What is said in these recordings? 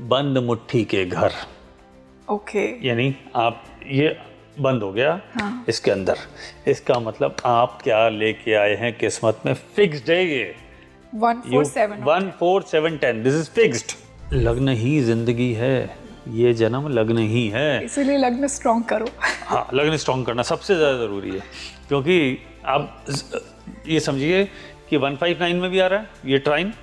बंद मुट्ठी के घर। ओके। यानी आप ये बंद हो गया हाँ। इसके अंदर, इसका मतलब आप क्या लेके आए हैं किस्मत में फिक्स्ड है ये। 1 4 7 1 4 7 10 दिस इज फिक्स्ड। लग्न ही जिंदगी है, ये जन्म लग्न ही है। इसीलिए लग्न स्ट्रॉन्ग करो। हाँ, लग्न स्ट्रॉन्ग करना सबसे ज़्यादा ज़रूरी है, क्योंकि आप ये समझिए कि 159 में भी आ रहा है ये ट्राइन,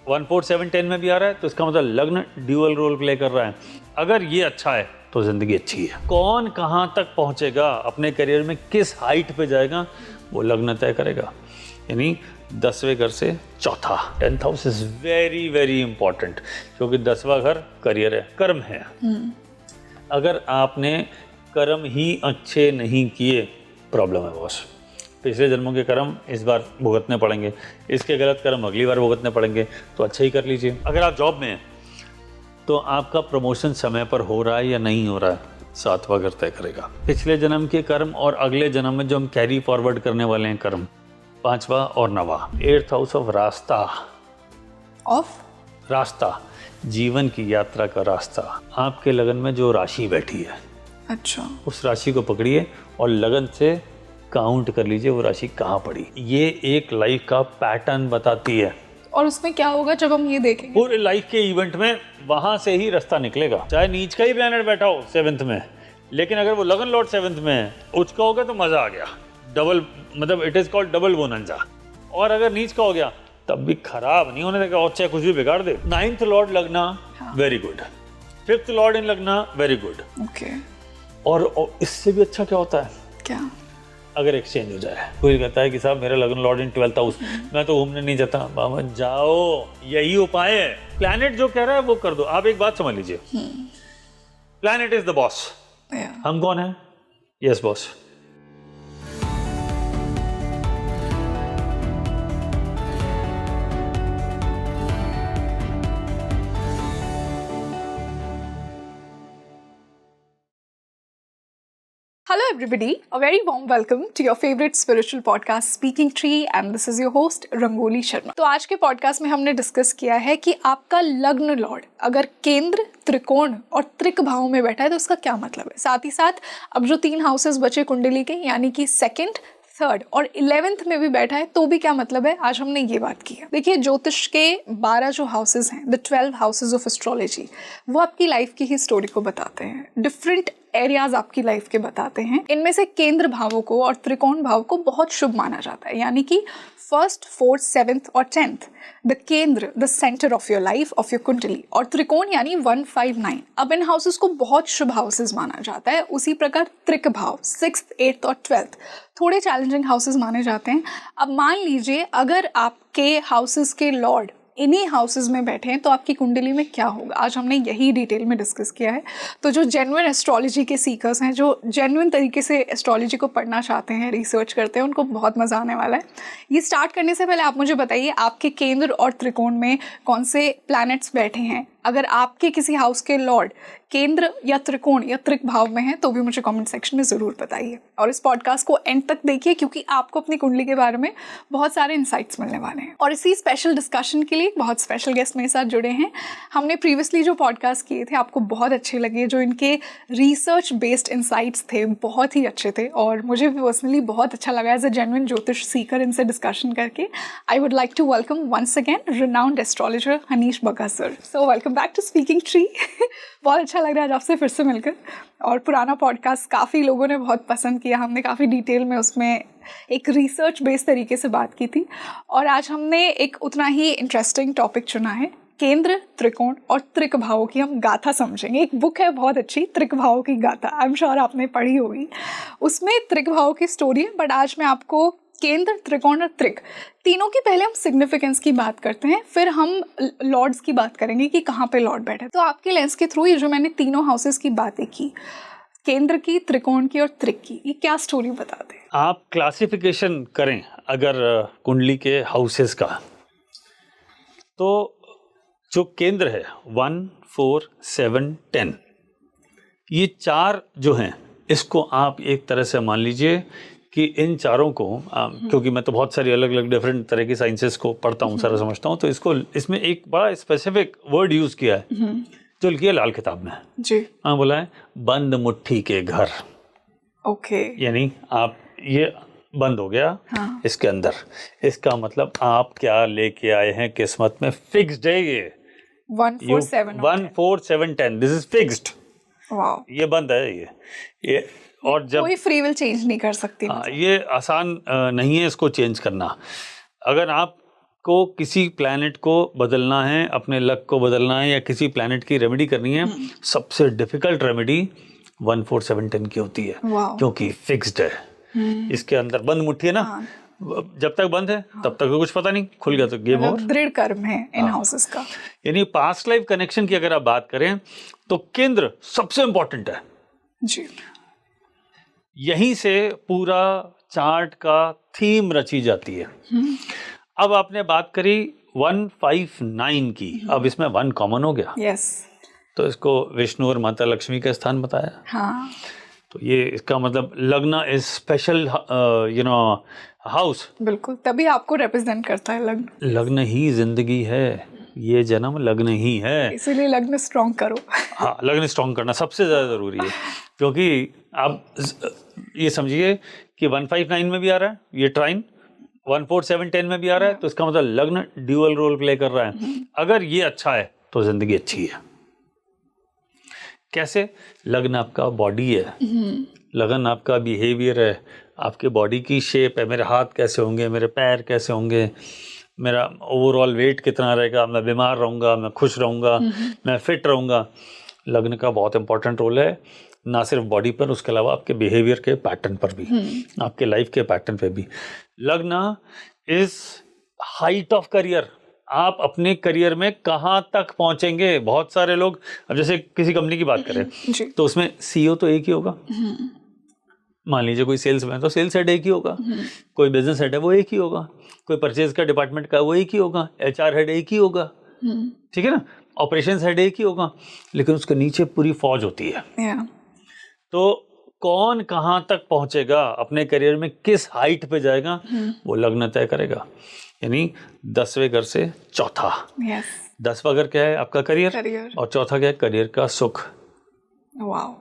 1 4 7 10 में भी आ रहा है, तो इसका मतलब लग्न ड्यूअल रोल प्ले कर रहा है। अगर ये अच्छा है तो ज़िंदगी अच्छी है। कौन कहाँ तक पहुँचेगा अपने करियर में, किस हाइट पे जाएगा, वो लग्न तय करेगा। यानी 10वें घर से चौथा, 10th house is very very important, क्योंकि 10वां घर करियर है, कर्म है। अगर आपने कर्म ही अच्छे नहीं किए, प्रॉब्लम है बॉस। पिछले जन्मों के कर्म इस बार भुगतने पड़ेंगे, इसके गलत कर्म अगली बार भुगतने पड़ेंगे, तो अच्छा ही कर लीजिए। अगर आप जॉब में हैं तो आपका प्रमोशन समय पर हो रहा है या नहीं हो रहा है, 7वां घर तय करेगा। पिछले जन्म के कर्म और अगले जन्म में जो हम कैरी फॉरवर्ड करने वाले हैं कर्म, 5वां और 9वां। 8th हाउस ऑफ रास्ता, रास्ता, जीवन की यात्रा का रास्ता। आपके लगन में जो राशि बैठी है, अच्छा, उस राशि को पकड़िए और लगन से काउंट कर लीजिए वो राशि कहाँ पड़ी। ये एक लाइफ का पैटर्न बताती है। और उसमें क्या होगा जब हम ये देखेंगे? पूरे लाइफ के इवेंट में वहां से ही रास्ता निकलेगा। चाहे नीच का ही प्लैनेट बैठा हो 7th में, लेकिन अगर वो लगन लॉर्ड 7th में है, उच्च का हो गया तो मजा आ गया, डबल, मतलब इट इज कॉल्ड डबल बोनंजा। और अगर नीच का हो गया तब भी खराब नहीं होने देगा, और चाहे कुछ भी बिगाड़ दे। 9th लॉर्ड लगना वेरी गुड, 5th लॉर्ड इन लगना वेरी गुड। ओके। और इससे भी अच्छा क्या होता है, क्या? अगर एक्सचेंज हो जाए। कोई कहता है कि साहब मेरा लगन लॉर्ड इन 12th हाउस, मैं तो घूमने नहीं जाता। बाबा जाओ, यही उपाय है। प्लैनेट जो कह रहा है वो कर दो। आप एक बात समझ लीजिए, प्लैनेट इज द बॉस, हम कौन है? Yes boss. Hello everybody, a very warm welcome to your favorite spiritual podcast Speaking Tree, and this is your host rangoli Sharma. तो आज के पॉडकास्ट में हमने डिस्कस किया है कि आपका लग्न लॉर्ड अगर केंद्र, त्रिकोण और त्रिक भाव में बैठा है तो उसका क्या मतलब है। साथ ही साथ अब जो 3 हाउसेस बचे कुंडली के, यानी कि 2nd, 3rd और 11th में भी बैठा है तो भी क्या मतलब है, आज हमने ये बात की है। देखिए, ज्योतिष के 12 जो हाउसेस हैं, द 12 हाउसेस ऑफ एस्ट्रोलॉजी, वो आपकी लाइफ की ही स्टोरी को बताते हैं, डिफरेंट एरियाज आपकी लाइफ के बताते हैं। इनमें से केंद्र भावों को और त्रिकोण भाव को बहुत शुभ माना जाता है, यानी कि 1st, 4th, 7th और 10th, द केंद्र, the centre of your life, of your कुंडली, और त्रिकोण यानी 1 5 9। अब इन हाउसेस को बहुत शुभ हाउसेस माना जाता है। उसी प्रकार त्रिक भाव 6th, 8th और 12th थोड़े चैलेंजिंग हाउसेस माने जाते हैं। अब मान लीजिए अगर आपके हाउसेस के लॉर्ड इन्हीं हाउसेस में बैठे हैं तो आपकी कुंडली में क्या होगा, आज हमने यही डिटेल में डिस्कस किया है। तो जो जेन्युइन एस्ट्रोलॉजी के सीकर्स हैं, जो जेन्युइन तरीके से एस्ट्रोलॉजी को पढ़ना चाहते हैं, रिसर्च करते हैं, उनको बहुत मज़ा आने वाला है। ये स्टार्ट करने से पहले आप मुझे बताइए आपके केंद्र और त्रिकोण में कौन से प्लैनेट्स बैठे हैं। अगर आपके किसी हाउस के लॉर्ड केंद्र या त्रिकोण या त्रिक भाव में है तो भी मुझे कमेंट सेक्शन में ज़रूर बताइए। और इस पॉडकास्ट को एंड तक देखिए, क्योंकि आपको अपनी कुंडली के बारे में बहुत सारे इंसाइट्स मिलने वाले हैं। और इसी स्पेशल डिस्कशन के लिए बहुत स्पेशल गेस्ट मेरे साथ जुड़े हैं। हमने प्रीवियसली जो पॉडकास्ट किए थे आपको बहुत अच्छे लगे, जो इनके रिसर्च बेस्ड इंसाइट्स थे बहुत ही अच्छे थे, और मुझे भी पर्सनली बहुत अच्छा लगा एज अ जेन्युइन ज्योतिष सीकर इनसे डिस्कशन करके। I would like to welcome once again renowned astrologer Hanish Bagga sir. So welcome back to Speaking Tree. बहुत अच्छा लग रहा है आज आपसे फिर से मिलकर, और पुराना पॉडकास्ट काफ़ी लोगों ने बहुत पसंद किया। हमने काफ़ी डिटेल में उसमें एक रिसर्च बेस्ड तरीके से बात की थी, और आज हमने एक उतना ही इंटरेस्टिंग टॉपिक चुना है, केंद्र, त्रिकोण और त्रिक भावों की हम गाथा समझेंगे। एक बुक है बहुत अच्छी, त्रिक भावों की गाथा, आई एम श्योर आपने पढ़ी होगी। उसमें त्रिक भावों की स्टोरी है, बट आज मैं आपको केंद्र, त्रिकोण और त्रिक तीनों की पहले हम सिग्निफिकेंस की बात करते हैं, फिर हम लॉर्ड्स की बात करेंगे कि कहाँ पे लॉर्ड बैठे। तो आपके लेंस के थ्रू ये जो मैंने तीनों हाउसेस की बातें की, केंद्र की, त्रिकोण की और त्रिक की, ये क्या स्टोरी बताते हैं? आप क्लासिफिकेशन करें अगर कुंडली के हाउसेस का, तो जो केंद्र है 1 4 7 10, ये 4 जो हैं, इसको आप एक तरह से मान लीजिए कि इन चारों को क्योंकि मैं तो बहुत सारी अलग अलग डिफरेंट तरह की साइंसेस को पढ़ता हूँ, सारा समझता हूँ, तो इसमें एक बड़ा स्पेसिफिक वर्ड यूज़ किया है, जो लिखी है लाल किताब में। जी। हाँ, बोला है बंद मुट्ठी के घर। ओके। यानी आप ये बंद हो गया हाँ। इसके अंदर, इसका मतलब आप क्या लेके आए हैं किस्मत में फिक्स्ड है। ये 1 4 7 1 4 7 10 दिस इज फिक्स्ड। वाओ। ये बंद है ये और जब कोई फ्री विल चेंज नहीं कर सकती। ये आसान नहीं है इसको चेंज करना। अगर आपको किसी प्लैनेट को बदलना है, अपने लक को बदलना है या किसी प्लैनेट की रेमेडी करनी है, सबसे डिफिकल्ट रेमेडी 1 4 7 10 की होती है। क्योंकि फिक्स्ड है। इसके अंदर बंद मुट्ठी है ना। हाँ। जब तक बंद है तब तक तो कुछ पता नहीं, खुल गया तो गेम ओवर। दृढ़ कर्म है इन हाउसेस का। यानी पास्ट लाइफ कनेक्शन की अगर आप बात करें तो केंद्र सबसे इंपॉर्टेंट है जी। यहीं से पूरा चार्ट का थीम रची जाती है। अब आपने बात करी 159 की, अब इसमें 1 कॉमन हो गया। यस। तो इसको विष्णु और माता लक्ष्मी का स्थान बताया। हाँ। तो ये इसका मतलब लग्न इज स्पेशल हाउस। बिल्कुल, तभी आपको रिप्रेजेंट करता है लग्न। लग्न ही जिंदगी है, ये जन्म लग्न ही है। इसीलिए लग्न स्ट्रॉन्ग करो। हाँ, लग्न स्ट्रॉन्ग करना सबसे ज़्यादा ज़रूरी है। क्योंकि आप ये समझिए कि 159 में भी आ रहा है ये ट्राइन, 1 4 7 10 में भी आ रहा है, तो इसका मतलब लग्न ड्यूअल रोल प्ले कर रहा है। अगर ये अच्छा है तो जिंदगी अच्छी है। कैसे? लग्न आपका बॉडी है, लगन आपका बिहेवियर है, आपके बॉडी की शेप है। मेरे हाथ कैसे होंगे, मेरे पैर कैसे होंगे, मेरा ओवरऑल वेट कितना रहेगा, मैं बीमार रहूँगा, मैं खुश रहूँगा, मैं फिट रहूँगा। लग्न का बहुत इंपॉर्टेंट रोल है, ना सिर्फ बॉडी पर, उसके अलावा आपके बिहेवियर के पैटर्न पर भी, आपके लाइफ के पैटर्न पे भी। लग्न इज हाइट ऑफ करियर। आप अपने करियर में कहाँ तक पहुंचेंगे। बहुत सारे लोग, अब जैसे किसी कंपनी की बात करें तो उसमें सीईओ तो एक ही होगा। मान लीजिए कोई सेल्स मैन तो सेल्स हेड एक ही होगा, कोई बिजनेस हेड है वो एक ही होगा, कोई परचेज का डिपार्टमेंट का वो एक ही होगा, एचआर हेड एक ही होगा, ठीक है ना, ऑपरेशंस हेड एक ही होगा, लेकिन उसके नीचे पूरी फौज होती है। तो कौन कहाँ तक पहुंचेगा अपने करियर में, किस हाइट पे जाएगा, वो लग्न तय करेगा। यानी 10वें घर से चौथा। 10वां घर क्या है? आपका करियर। और चौथा क्या है? करियर का सुख। वाओ।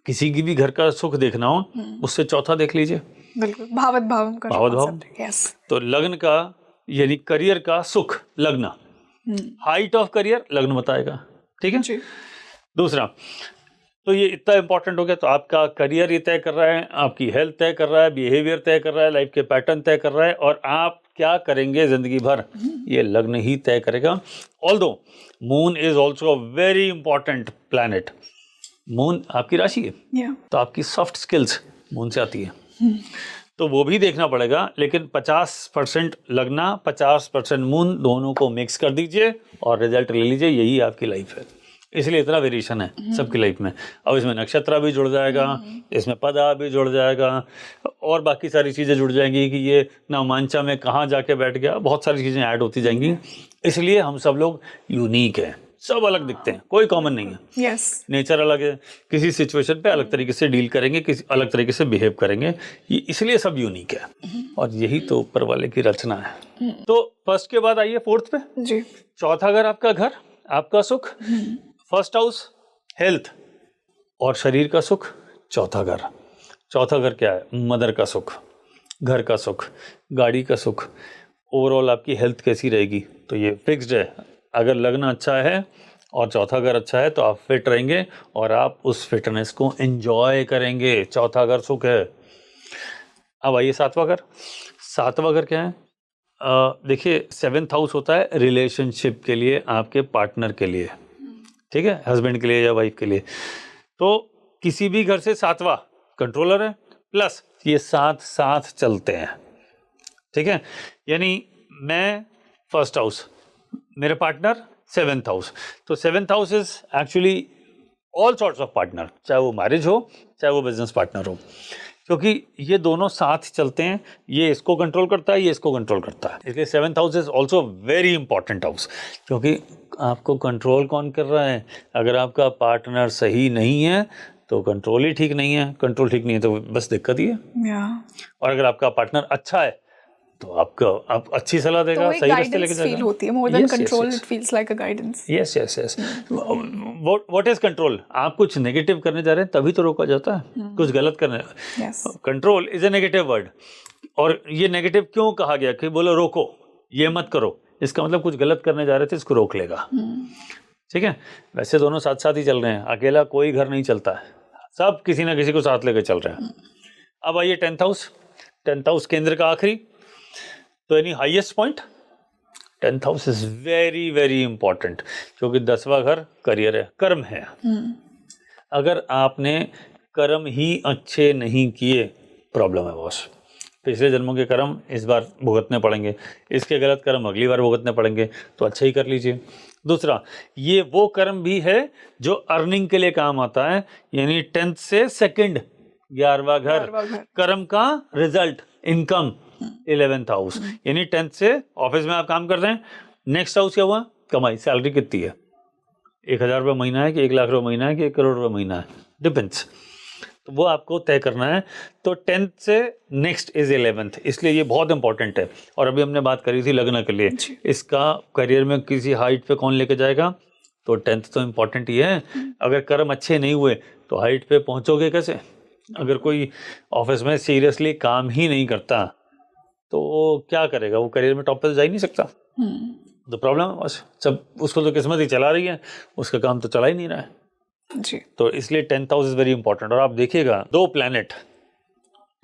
किसी की भी घर का सुख देखना हो उससे चौथा देख लीजिए। बिल्कुल, भावत भावम का यस। तो लग्न का यानी करियर का सुख लग्न, हाइट ऑफ करियर लग्न बताएगा, ठीक है जी। दूसरा, तो ये इतना इंपॉर्टेंट हो गया। तो आपका करियर ये तय कर रहा है, आपकी हेल्थ तय कर रहा है, बिहेवियर तय कर रहा है, लाइफ के पैटर्न तय कर रहा है, और आप क्या करेंगे जिंदगी भर ये लग्न ही तय करेगा। Although moon is also a very important planet. Moon आपकी राशि है, तो आपकी सॉफ्ट स्किल्स मून से आती है, तो वो भी देखना पड़ेगा। लेकिन 50% लगना, 50% मून, दोनों को मिक्स कर दीजिए और रिजल्ट ले लीजिए। यही आपकी लाइफ है। इसलिए इतना वेरिएशन है सबकी लाइफ में। अब इसमें नक्षत्र भी जुड़ जाएगा, इसमें पदा भी जुड़ जाएगा, और बाकी सारी चीज़ें जुड़ जाएंगी कि ये नवमांचा में कहाँ जाके बैठ गया, बहुत सारी चीज़ें ऐड होती जाएंगी। इसलिए हम सब लोग यूनिक हैं, सब अलग दिखते हैं, कोई कॉमन नहीं है। नेचर अलग है, किसी सिचुएशन पे अलग तरीके से डील करेंगे, किसी अलग तरीके से बिहेव करेंगे, ये इसलिए सब यूनिक है। और यही तो ऊपर वाले की रचना है। तो फर्स्ट के बाद आइए फोर्थ पे जी। चौथा घर आपका घर, आपका सुख, फर्स्ट हाउस हेल्थ और शरीर का सुख। चौथा घर, चौथा घर क्या है? मदर का सुख, घर का सुख, गाड़ी का सुख, ओवरऑल आपकी हेल्थ कैसी रहेगी। तो ये फिक्स्ड है। अगर लगना अच्छा है और चौथा घर अच्छा है तो आप फिट रहेंगे और आप उस फिटनेस को एंजॉय करेंगे। चौथा घर सुख है। अब आइए सातवां घर। सातवां घर क्या है? देखिए 7th हाउस होता है रिलेशनशिप के लिए, आपके पार्टनर के लिए, ठीक है, हस्बैंड के लिए या वाइफ के लिए। तो किसी भी घर से सातवां कंट्रोलर है, प्लस ये साथ साथ चलते हैं, ठीक है। यानी मैं फर्स्ट हाउस, मेरे पार्टनर 7th हाउस। तो 7th house is actually all sorts of partner, चाहे वो मैरिज हो चाहे वो बिजनेस पार्टनर हो, क्योंकि ये दोनों साथ चलते हैं। ये इसको कंट्रोल करता है, ये इसको कंट्रोल करता है। इसलिए 7th house is also very important house, क्योंकि आपको कंट्रोल कौन कर रहा है? अगर आपका पार्टनर सही नहीं है तो कंट्रोल ही ठीक नहीं है, कंट्रोल ठीक नहीं है तो बस दिक्कत ही है। और अगर आपका पार्टनर अच्छा है तो आप अच्छी सलाह देगा, तो एक सही रास्ते लेके गाइडेंस जाएगा। फील होती है, more than Yes, yes, control, yes. It feels like a guidance. Yes yes yes. What is control? आप कुछ नेगेटिव करने जा रहे हैं तभी तो रोका जाता है, कुछ गलत करने। Yes, control is a negative word, और ये नेगेटिव क्यों कहा गया कि बोलो रोको, ये मत करो, इसका मतलब कुछ गलत करने जा रहे थे, इसको रोक लेगा। ठीक है, वैसे दोनों साथ साथ ही चल रहे हैं, अकेला कोई घर नहीं चलता है, सब किसी ना किसी को साथ लेकर चल रहे हैं। अब आइए 10th हाउस। 10th हाउस केंद्र का आखिरी, तो यानी highest point. 10th house is very very important, क्योंकि 10वां घर करियर है, कर्म है। अगर आपने कर्म ही अच्छे नहीं किए, प्रॉब्लम है बॉस। पिछले जन्मों के कर्म इस बार भुगतने पड़ेंगे, इसके गलत कर्म अगली बार भुगतने पड़ेंगे, तो अच्छा ही कर लीजिए। दूसरा, ये वो कर्म भी है जो अर्निंग के लिए काम आता है, यानी 10th से 2nd 11वां घर कर्म का रिजल्ट, इनकम। 11th हाउस यानी 10th से ऑफिस में आप काम कर रहे हैं, नेक्स्ट हाउस क्या हुआ? कमाई, सैलरी कितनी है? 1,000 रुपये महीना है कि 1 लाख रुपये महीना है कि 1 करोड़ रुपये महीना है, डिपेंड्स। तो वो आपको तय करना है। तो 10th से नेक्स्ट इज 11th, इसलिए ये बहुत इंपॉर्टेंट है। और अभी हमने बात करी थी लग्न के लिए, इसका करियर में किसी हाइट पे कौन लेके जाएगा, तो 10th तो इम्पॉर्टेंट ही है। अगर कर्म अच्छे नहीं हुए तो हाइट पे पहुंचोगे कैसे? अगर कोई ऑफिस में सीरियसली काम ही नहीं करता तो क्या करेगा? वो करियर में टॉप पे तो जा ही नहीं सकता। तो प्रॉब्लम है बस, सब उसको तो किस्मत ही चला रही है, उसका काम तो चला ही नहीं रहा है जी। तो इसलिए 10th house is very important. और आप देखिएगा 2 प्लैनेट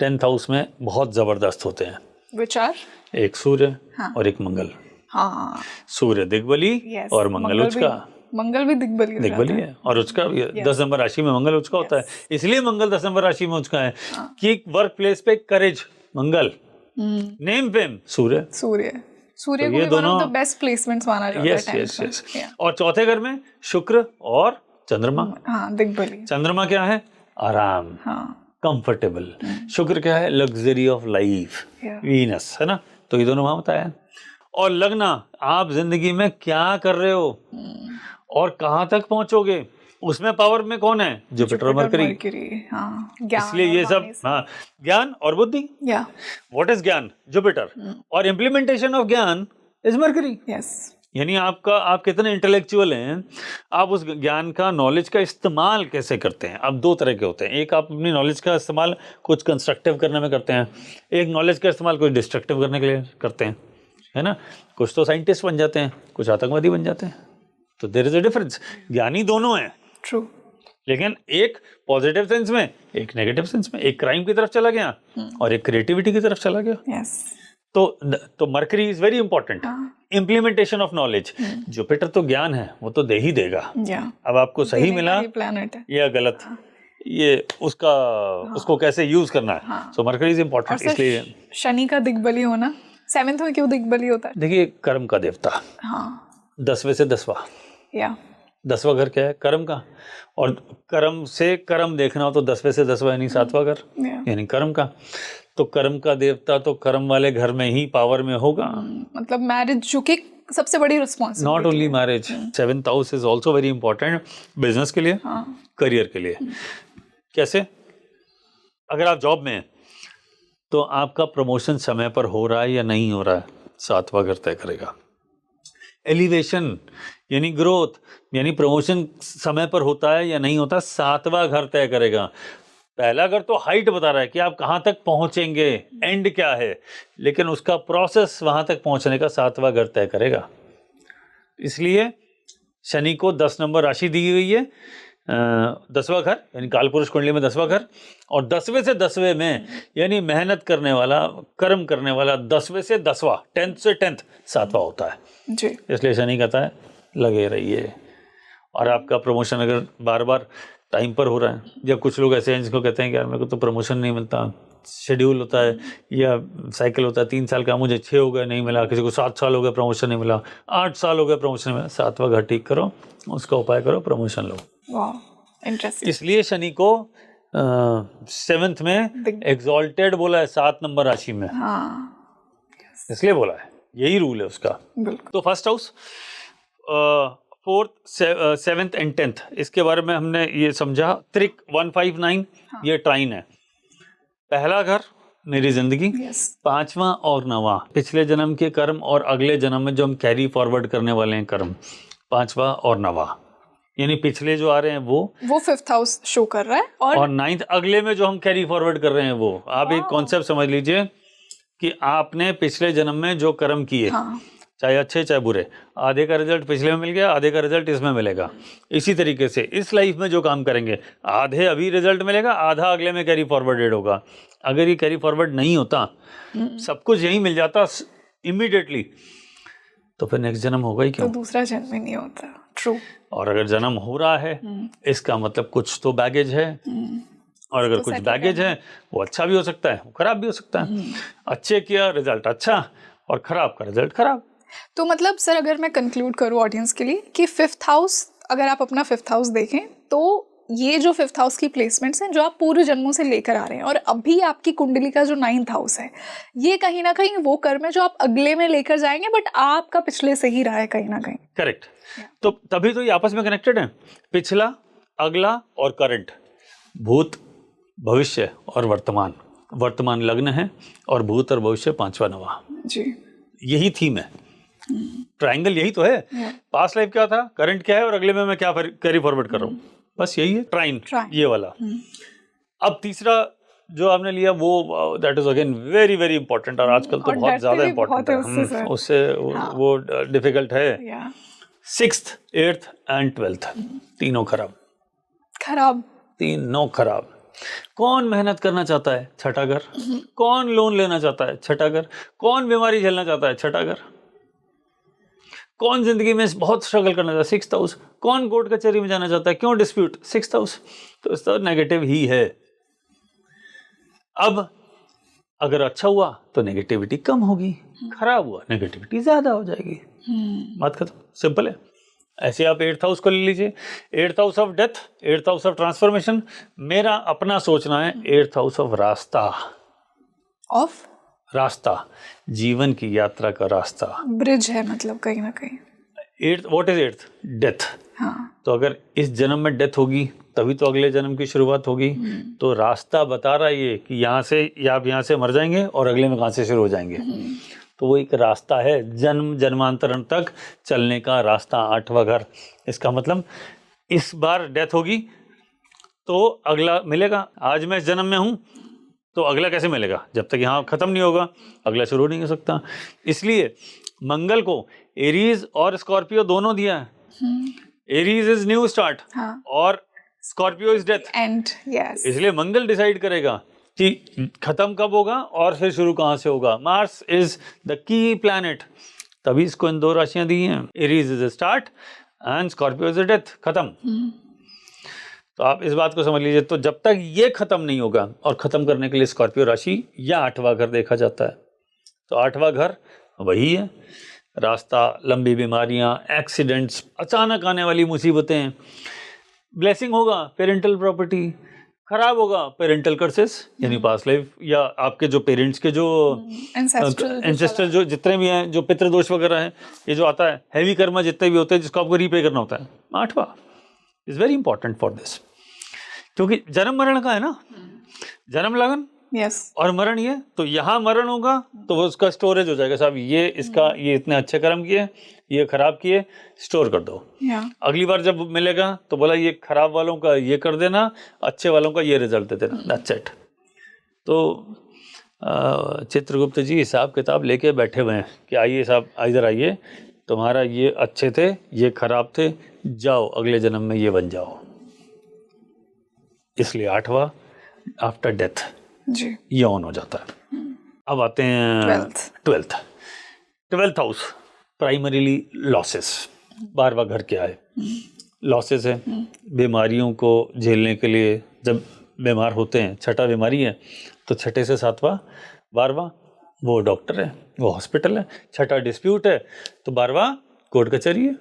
10th हाउस में बहुत जबरदस्त होते हैं, विचार, एक सूर्य और एक मंगल। हाँ, सूर्य दिग्बली और मंगल उचका। मंगल भी दिग्बली है और उचका भी 10 नंबर राशि में मंगल उचका होता है, इसलिए मंगल 10 नंबर राशि में उचका है कि वर्क प्लेस पे करेज मंगल, नेम फेम सूर्य। सूर्य को भी one of the best placements माना जाता है। यस। और चौथे घर में शुक्र और चंद्रमा। हाँ, दिग्बली। चंद्रमा क्या है? आराम, कंफर्टेबल। शुक्र क्या है? लग्जरी ऑफ लाइफ, वीनस है ना। तो ये दोनों वहां बताया। और लगना, आप जिंदगी में क्या कर रहे हो और कहाँ तक पहुंचोगे, उसमें पावर में कौन है? जुपिटर और मरकरी। इसलिए ये सब, हाँ, ज्ञान और बुद्धि। व्हाट इज ज्ञान? जुपिटर। और इम्प्लीमेंटेशन ऑफ ज्ञान इज मरकरी। यानी आप कितने इंटेलेक्चुअल हैं, आप उस ज्ञान का, नॉलेज का इस्तेमाल कैसे करते हैं। अब 2 तरह के होते हैं, एक आप अपनी नॉलेज का इस्तेमाल कुछ कंस्ट्रक्टिव करने में करते हैं, एक नॉलेज का इस्तेमाल कुछ डिस्ट्रक्टिव करने के लिए करते हैं, है ना। कुछ तो साइंटिस्ट बन जाते हैं, कुछ आतंकवादी बन जाते हैं, तो देयर इज अ डिफरेंस। ज्ञानी दोनों हैं, ट्रू, लेकिन एक पॉजिटिव सेंस में, एक नेगेटिव सेंस में, एक क्राइम की तरफ चला गया और एक क्रिएटिविटी की तरफ चला गया। तो mercury is very important, implementation of knowledge. Jupiter तो ज्ञान है, वो तो दे ही देगा। अब आपको सही मिला या गलत, ये उसको कैसे यूज करना है। सो मरकरी इज इंपॉर्टेंट। इसलिए शनि का दिग्बली होना, 7th में क्यों दिग्बली होता है? देखिए, कर्म का देवता, 10वें से 10वां, 10वां घर क्या है? कर्म का। और कर्म से कर्म देखना हो तो 10वें से 10वां यानी 7वां घर, यानी कर्म का। तो कर्म का देवता तो कर्म वाले घर में ही पावर में होगा। मतलब मैरिज जो कि सबसे बड़ी responsibility, not only marriage, 7th house is also very important business के लिए, करियर के लिए। कैसे? अगर आप जॉब में हैं तो आपका प्रमोशन समय पर हो रहा है या नहीं हो रहा है, 7वां घर तय करेगा। एलिवेशन यानी ग्रोथ, यानी प्रमोशन समय पर होता है या नहीं होता, 7वां घर तय करेगा। पहला घर तो हाइट बता रहा है कि आप कहाँ तक पहुँचेंगे, एंड क्या है, लेकिन उसका प्रोसेस वहाँ तक पहुँचने का 7वां घर तय करेगा। इसलिए शनि को 10 नंबर राशि दी हुई है, 10वां घर यानी कालपुरुष कुंडली में 10वां घर, और 10वें से 10वें में यानी मेहनत करने वाला, कर्म करने वाला, 10वें से 10वां, 10th से 10th 7वां होता है जी। इसलिए शनि कहता है लगे रहिए। और आपका प्रमोशन अगर बार बार टाइम पर हो रहा है, या कुछ लोग ऐसे हैं जिसको कहते हैं कि यार मेरे को तो प्रमोशन नहीं मिलता, शेड्यूल होता है या साइकिल होता है, 3 साल का, मुझे 6 हो गए नहीं मिला, किसी को 7 साल हो गए प्रमोशन नहीं मिला, 8 साल हो गए प्रमोशन नहीं मिला, 7वां घर ठीक करो, उसका उपाय करो, प्रमोशन लो। इंटरेस्टिंग। इसलिए शनि को 7th में एग्जॉल्टेड बोला है, 7 नंबर राशि में, इसलिए बोला है, यही रूल है उसका। तो first house, 4th, 7th and 10th, इसके बारे में हमने ये समझा। त्रिक 159 ये ट्राइन है। पहला घर मेरी जिंदगी, Yes. 5वां और 9वां पिछले जन्म के कर्म और अगले जन्म में जो हम कैरी फॉरवर्ड करने वाले हैं कर्म, 5वां और 9वां, यानी पिछले जो आ रहे हैं वो 5th हाउस शो कर रहा है और 9th अगले में जो हम कैरी फॉरवर्ड कर रहे हैं वो। आप एक कॉन्सेप्ट समझ लीजिए कि आपने पिछले जन्म में जो कर्म किए, हाँ, चाहे अच्छे चाहे बुरे, आधे का रिजल्ट पिछले में मिल गया, आधे का रिजल्ट इसमें मिलेगा। इसी तरीके से इस लाइफ में जो काम करेंगे, आधे अभी रिजल्ट मिलेगा, आधा अगले में कैरी फॉरवर्डेड होगा। अगर ये कैरी फॉरवर्ड नहीं होता, सब कुछ यही मिल जाता इमीडिएटली, तो फिर नेक्स्ट जन्म होगा ही तो क्यों? दूसरा जन्म ही नहीं होता। ट्रू। और अगर जन्म हो रहा है, इसका मतलब कुछ तो बैगेज है, और अगर कुछ बैगेज है, वो अच्छा भी हो सकता है, वो खराब भी हो सकता है। अच्छे किया रिजल्ट अच्छा, और खराब का रिजल्ट खराब। तो मतलब सर, अगर मैं कंक्लूड करूँ ऑडियंस के लिए कि 5th हाउस, अगर आप अपना 5th हाउस देखें तो ये जो 5th हाउस की प्लेसमेंट्स हैं जो आप पूर्व जन्मों से लेकर आ रहे हैं, और अभी आपकी कुंडली का जो 9th हाउस है, ये कहीं ना कहीं वो कर्म है जो आप अगले में लेकर जाएंगे, बट आपका पिछले से ही रहा है कहीं ना कहीं। करेक्ट। तो तभी तो ये आपस में कनेक्टेड है, पिछला, अगला और करंट, भूत, भविष्य और वर्तमान। वर्तमान लग्न है और भूत और भविष्य 5वां 9वां। जी, यही थीम है, ट्रायंगल यही तो है। पास्ट लाइफ क्या था, करंट क्या है, और अगले में मैं क्या कैरी फॉरवर्ड कर रहा हूँ, बस यही है ट्राइन, ये वाला। अब तीसरा जो आपने लिया वो that is again very very important, और आजकल तो बहुत ज्यादा इंपॉर्टेंट है, उससे वो डिफिकल्ट है। 6th, 8th एंड 12th तीनों खराब। तीनों खराब। कौन मेहनत करना चाहता है? छठा घर। कौन लोन लेना चाहता है? छठा घर। कौन बीमारी झेलना चाहता है? छठा घर। कौन जिंदगी में बहुत स्ट्रगल करना चाहता है? 6th house. कौन कोर्ट कचहरी में जाना चाहता है? क्यों डिस्प्यूट? 6th house. तो इस तरह नेगेटिव ही है। अब अगर अच्छा हुआ तो नेगेटिविटी कम होगी, खराब हुआ नेगेटिविटी ज्यादा हो जाएगी। बात खत्म, सिंपल है। ऐसे आप 8th हाउस को ले लीजिए, 8th house of death, 8th house of transformation. मेरा अपना सोचना है 8th हाउस ऑफ रास्ता, रास्ता, जीवन की यात्रा का रास्ता, ब्रिज है, मतलब कहीं ना कहीं। 8th, what is 8th? Death. हाँ। तो अगर इस जन्म में डेथ होगी तभी तो अगले जन्म की शुरुआत होगी। तो रास्ता बता रहा है ये कि यहाँ से, या आप यहाँ से मर जाएंगे और अगले में कहाँ से शुरू हो जाएंगे। तो वो एक रास्ता है, जन्म जन्मांतरण तक चलने का रास्ता, 8वां घर। इसका मतलब इस बार डेथ होगी तो अगला मिलेगा। आज मैं इस जन्म में हूँ तो अगला कैसे मिलेगा? जब तक यहाँ खत्म नहीं होगा अगला शुरू नहीं हो सकता। इसलिए मंगल को एरीज और स्कॉर्पियो दोनों दिया है। एरीज इज न्यू स्टार्ट, और Scorpio is death, and yes. इसलिए मंगल डिसाइड करेगा कि खत्म कब होगा और फिर शुरू कहाँ से होगा। Mars is the key planet, तभी इसको इन दो राशियां दी हैं। Aries is start and Scorpio is death, खत्म। तो आप इस बात को समझ लीजिए। तो जब तक ये खत्म नहीं होगा, और खत्म करने के लिए स्कॉर्पियो राशि या 8वां घर देखा जाता है। तो 8वां घर वही है, रास्ता, लंबी बीमारियां, एक्सीडेंट्स, अचानक आने वाली मुसीबतें। ब्लेसिंग होगा पेरेंटल प्रॉपर्टी, खराब होगा पेरेंटल कर्सेस, यानी पास्ट लाइफ या आपके जो पेरेंट्स के जो एंसेस्ट्रल जो जितने भी हैं, जो पितृदोष वगैरह हैं, ये जो आता है हैवी कर्म जितने भी होते हैं जिसको आपको रीपे करना होता है। 8वां is very important for this, क्योंकि जन्म मरण का है ना, जन्म लगन और मरण ये। तो यहाँ मरण होगा तो वो उसका स्टोरेज हो जाएगा, साहब ये इसका, ये इतने अच्छे कर्म किए, ये खराब किए, स्टोर कर दो। अगली बार जब मिलेगा तो बोला ये खराब वालों का ये कर देना, अच्छे वालों का ये रिजल्ट दे देना, दैट्स इट। तो चित्रगुप्त जी हिसाब किताब लेके बैठे हुए हैं कि आइए साहब, इधर आइए, तुम्हारा ये अच्छे थे, ये खराब थे, जाओ अगले जन्म में ये बन जाओ। इसलिए 8वां आफ्टर डेथ जी ये ऑन हो जाता है। अब आते हैं 12th हाउस, प्राइमरीली लॉसेस। 12वां घर क्या है? लॉसेस है। बीमारियों को झेलने के लिए जब बीमार होते हैं, छठा बीमारी है तो छठे से 7वां 12वां वो डॉक्टर है, वो हॉस्पिटल है। छठा डिस्प्यूट है तो 12वां कोर्ट कचहरी है।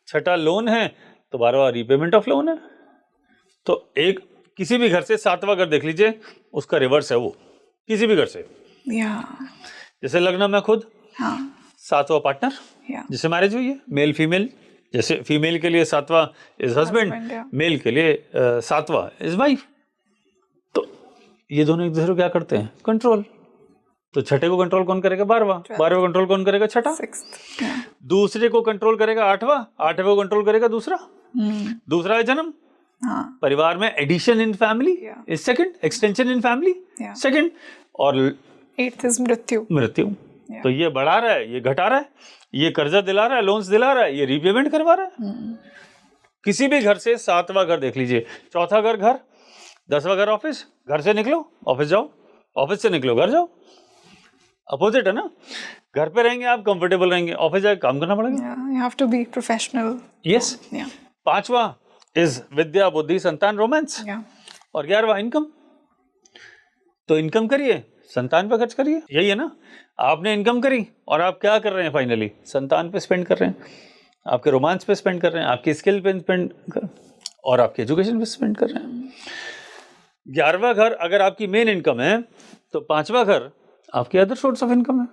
छठा लोन है तो 12वां रीपेमेंट ऑफ लोन है। तो एक किसी भी घर से 7वां घर देख लीजिए, उसका रिवर्स है वो, किसी भी घर से। जैसे लग्न में खुद 7वां पार्टनर, जैसे मैरिज हुई है मेल फीमेल, जैसे फीमेल के लिए 7वां इज हस्बैंड, मेल के लिए 7वां इज वाइफ। तो ये दोनों एक दूसरे को क्या करते हैं? कंट्रोल। तो छठे को कंट्रोल कौन करेगा? 12वां। 12वें को कंट्रोल कौन करेगा? छठा। सिक्स्थ। yeah. दूसरे को कंट्रोल करेगा 8वां। 8वें को कंट्रोल करेगा दूसरा। दूसरा है जन्म। हाँ. परिवार में addition in family is second, extension in family second, और 8th इज मृत्यु। मृत्यु। तो ये बढ़ा रहा है, ये घटा रहा है, ये कर्जा दिला रहा है, लोन्स दिला रहा है, ये रीपेमेंट करवा रहा है। किसी भी घर से 7वां घर देख लीजिए, चौथा घर घर, 10वां घर ऑफिस, घर से निकलो ऑफिस जाओ, ऑफिस से निकलो घर जाओ। अपोजिट है ना, घर पे रहेंगे आप कंफर्टेबल रहेंगे, ऑफिस जाके काम करना पड़ेगा। You have to be professional. Yes. 5वां इज विद्या बुद्धि संतान रोमांस, और 11वां इनकम। तो इनकम करिए, संतान पे खर्च करिए, यही है ना। आपने इनकम करी और आप क्या कर रहे हैं? फाइनली संतान पे स्पेंड कर रहे हैं, आपके रोमांस पे स्पेंड कर रहे हैं, आपकी स्किल पे स्पेंड कर, और आपके एजुकेशन पे स्पेंड कर रहे हैं। 11वां घर अगर आपकी मेन इनकम है, तो 5वां घर आपकी अदर सोर्स ऑफ इनकम है।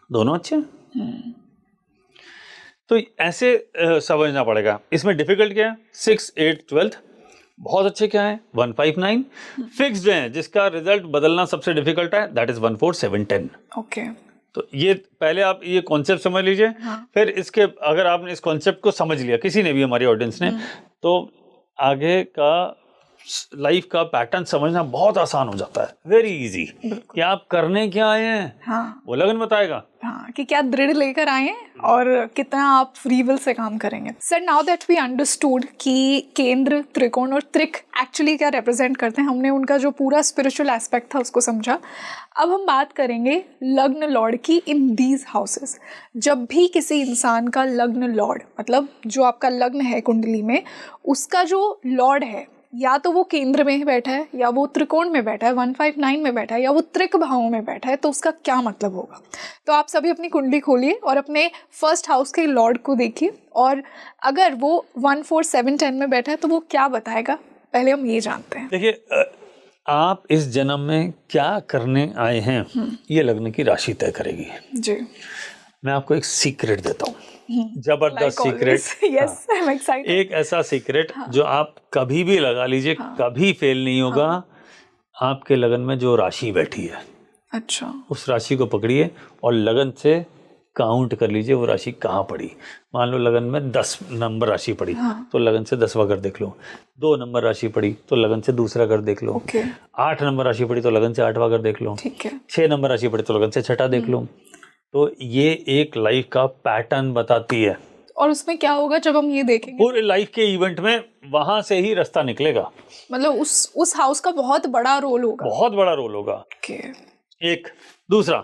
दोनों अच्छे हैं। तो ऐसे समझना पड़ेगा। इसमें डिफिकल्ट क्या है? 6, 8, 12 बहुत अच्छे क्या है? 1, 5, 9 फिक्स्ड है, जिसका रिजल्ट बदलना सबसे डिफिकल्ट है, दैट इज 1, 4, 7, 10। ओके। तो ये पहले आप ये कॉन्सेप्ट समझ लीजिए। फिर इसके अगर आपने इस कॉन्सेप्ट को समझ लिया, किसी ने भी, हमारी ऑडियंस ने, तो आगे का लाइफ का पैटर्न समझना बहुत आसान हो जाता है। वेरी इजी कि आप करने क्या आए हैं। हाँ. वो लगन बताएगा। हाँ, कि क्या दृढ़ लेकर आए हैं और कितना आप फ्री विल से काम करेंगे। Sir, now that we understood कि केंद्र, त्रिकोण और त्रिक एक्चुअली क्या रिप्रेजेंट करते हैं, हमने उनका जो पूरा स्पिरिचुअल एस्पेक्ट था उसको समझा। अब हम बात करेंगे लग्न लॉर्ड की इन दीज हाउसेस। जब भी किसी इंसान का लग्न लॉर्ड, मतलब जो आपका लग्न है कुंडली में, उसका जो लॉर्ड है, या तो वो केंद्र में बैठा है, या वो त्रिकोण में बैठा है, 1, 5, 9 में बैठा है, या वो त्रिक भावों में बैठा है, तो उसका क्या मतलब होगा। तो आप सभी अपनी कुंडली खोलिए और अपने फर्स्ट हाउस के लॉर्ड को देखिए, और अगर वो 1, 4, 7, 10 में बैठा है तो वो क्या बताएगा, पहले हम ये जानते हैं। देखिए, आप इस जन्म में क्या करने आए हैं, ये लग्न की राशि तय करेगी जी। मैं आपको एक सीक्रेट देता हूँ, जबरदस्त secret. Yes, I am excited. एक ऐसा सीक्रेट जो आप कभी भी लगा लीजिए, कभी फेल नहीं होगा। आपके लगन में जो राशि बैठी है, अच्छा, उस राशि को पकड़िए और लगन से काउंट कर लीजिए वो राशि कहाँ पड़ी। मान लो लगन में 10 नंबर राशि पड़ी, तो लगन से 10वां घर देख लो। 2 नंबर राशि पड़ी तो लगन से दूसरा घर देख लो। 8 नंबर राशि पड़ी तो लगन से 8वां घर देख लो। 6 नंबर राशि पड़ी तो लगन से 6ठा देख लो। तो ये एक लाइफ का पैटर्न बताती है। और उसमें क्या होगा जब हम ये देखेंगे? पूरे लाइफ के इवेंट में वहां से ही रास्ता निकलेगा। मतलब उस हाउस का बहुत बड़ा रोल होगा। बहुत बड़ा रोल होगा। एक दूसरा,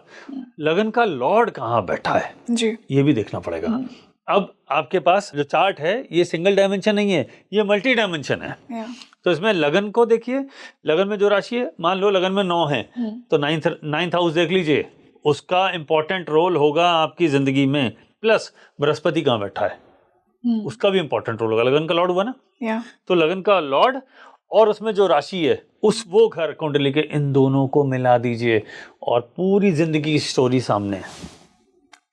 लगन का लॉर्ड कहाँ बैठा है जी, ये भी देखना पड़ेगा। अब आपके पास जो चार्ट है ये सिंगल डायमेंशन नहीं है, ये मल्टी डायमेंशन है। तो इसमें लगन को देखिए, लगन में जो राशि है, मान लो लगन में 9 है तो 9th हाउस देख लीजिए, उसका इंपॉर्टेंट रोल होगा आपकी जिंदगी में। प्लस बृहस्पति कहाँ बैठा है, उसका भी इंपॉर्टेंट रोल होगा। लगन का लॉर्ड हुआ ना, तो लगन का लॉर्ड और उसमें जो राशि है, उस वो घर कुंडली के, इन दोनों को मिला दीजिए और पूरी जिंदगी की स्टोरी सामने है।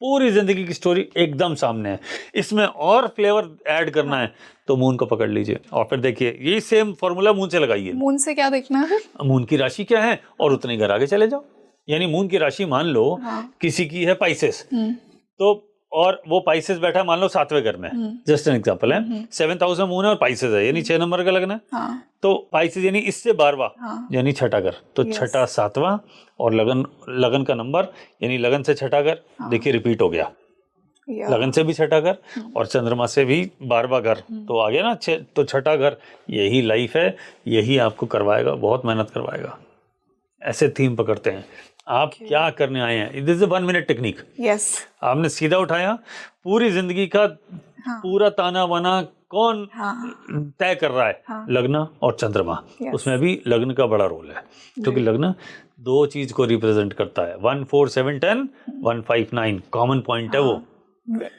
पूरी जिंदगी की स्टोरी एकदम सामने है। इसमें और फ्लेवर ऐड करना है तो मून को पकड़ लीजिए और फिर देखिए, यही सेम फॉर्मूला मून से लगाइए। मून से क्या देखना है? मून की राशि क्या है और उतने घर आगे चले जाओ। यानी मून की राशि मान लो किसी की है पाइसेस, तो और वो पाइसेस बैठा है मान लो 7वें घर में, जस्ट एन एग्जांपल है। 7th हाउस में मून है और पाइसेस है, यानी 6 नंबर का लगना है। तो पाइसेस यानी इससे 12वां, यानी 6ठा घर, तो 6ठा 7वां और लगन का नंबर यानी लगन से 6ठा घर, देखिए रिपीट हो गया। लगन से भी 6ठा घर और चंद्रमा से भी 12वां घर, तो आ गया ना। तो 6ठा घर, यही लाइफ है, यही आपको करवाएगा, बहुत मेहनत करवाएगा। ऐसे थीम पकड़ते हैं। आप क्या करने आए हैं, this is 1 minute technique. Yes, आपने सीधा उठाया, पूरी जिंदगी का पूरा ताना बाना कौन तय कर रहा है, लग्न और चंद्रमा। उसमें भी लग्न का बड़ा रोल है, क्योंकि लग्न 2 चीज को रिप्रेजेंट करता है। 1, 4, 7, 10, 1, 5, 9 कॉमन पॉइंट है वो,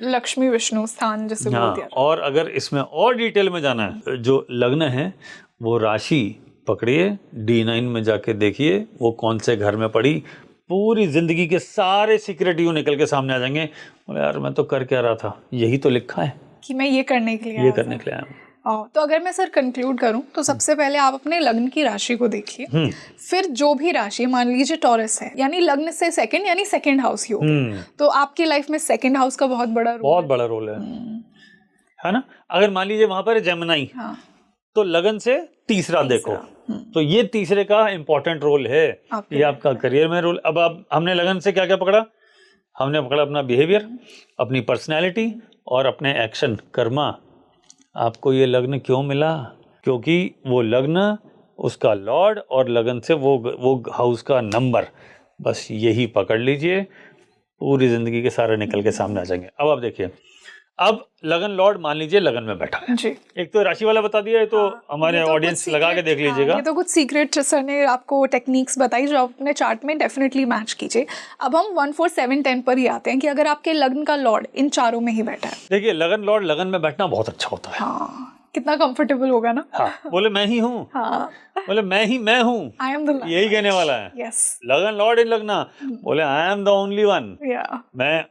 लक्ष्मी विष्णु स्थान जैसे बोल दिया। और अगर इसमें और डिटेल में जाना है, जो लग्न है वो राशि पकड़िए, D9 में जाके देखिए वो कौन से घर में पड़ी। पूरी जिंदगी के सारे सीक्रेट यूं निकल के सामने आ जाएंगे। यार मैं तो कर क्या रहा था, यही तो लिखा है कि मैं ये करने के लिए आया हूं। तो अगर मैं सर कंक्लूड करूं तो सबसे पहले आप अपने लग्न की राशि को देखिए, फिर जो भी राशि, मान लीजिए टॉरस है, यानी लग्न से सेकंड यानी सेकंड हाउस ही होगा, तो आपकी लाइफ में सेकंड हाउस का बहुत बड़ा रोल है ना। अगर मान लीजिए वहां पर जेमिनी, तो लगन से तीसरा देखो, तो ये तीसरे का इंपॉर्टेंट रोल है, ये आपका करियर में रोल। अब आप हमने लगन से क्या क्या पकड़ा, हमने पकड़ा अपना बिहेवियर, अपनी पर्सनैलिटी और अपने एक्शन, कर्मा। आपको ये लग्न क्यों मिला, क्योंकि वो लग्न, उसका लॉर्ड और लगन से वो हाउस का नंबर, बस यही पकड़ लीजिए, पूरी जिंदगी के सारे निकल के सामने आ जाएंगे। अब आप देखिए, अब लगन लॉर्ड मान लीजिए लगन में बैठा है जी। एक तो राशि वाला बता दिया है, तो हमारे ऑडियंस लगा के देख लीजिएगा। ये तो कुछ सीक्रेट सर ने आपको टेक्निक्स बताई जो आप अपने चार्ट में डेफिनेटली मैच कीजिए। अब हम 1 4 7 10 पर ही आते हैं कि अगर आपके लग्न का लॉर्ड इन चारों में ही बैठा है, देखिए लगन लॉर्ड लगन में बैठना बहुत अच्छा होता है। कितना कंफर्टेबल होगा ना। बोले मैं ही हूँ, बोले मैं हूँ, आई एम द लॉर्ड, यही कहने वाला है। लगन लॉर्ड इन लगना, बोले I am the only one. मैं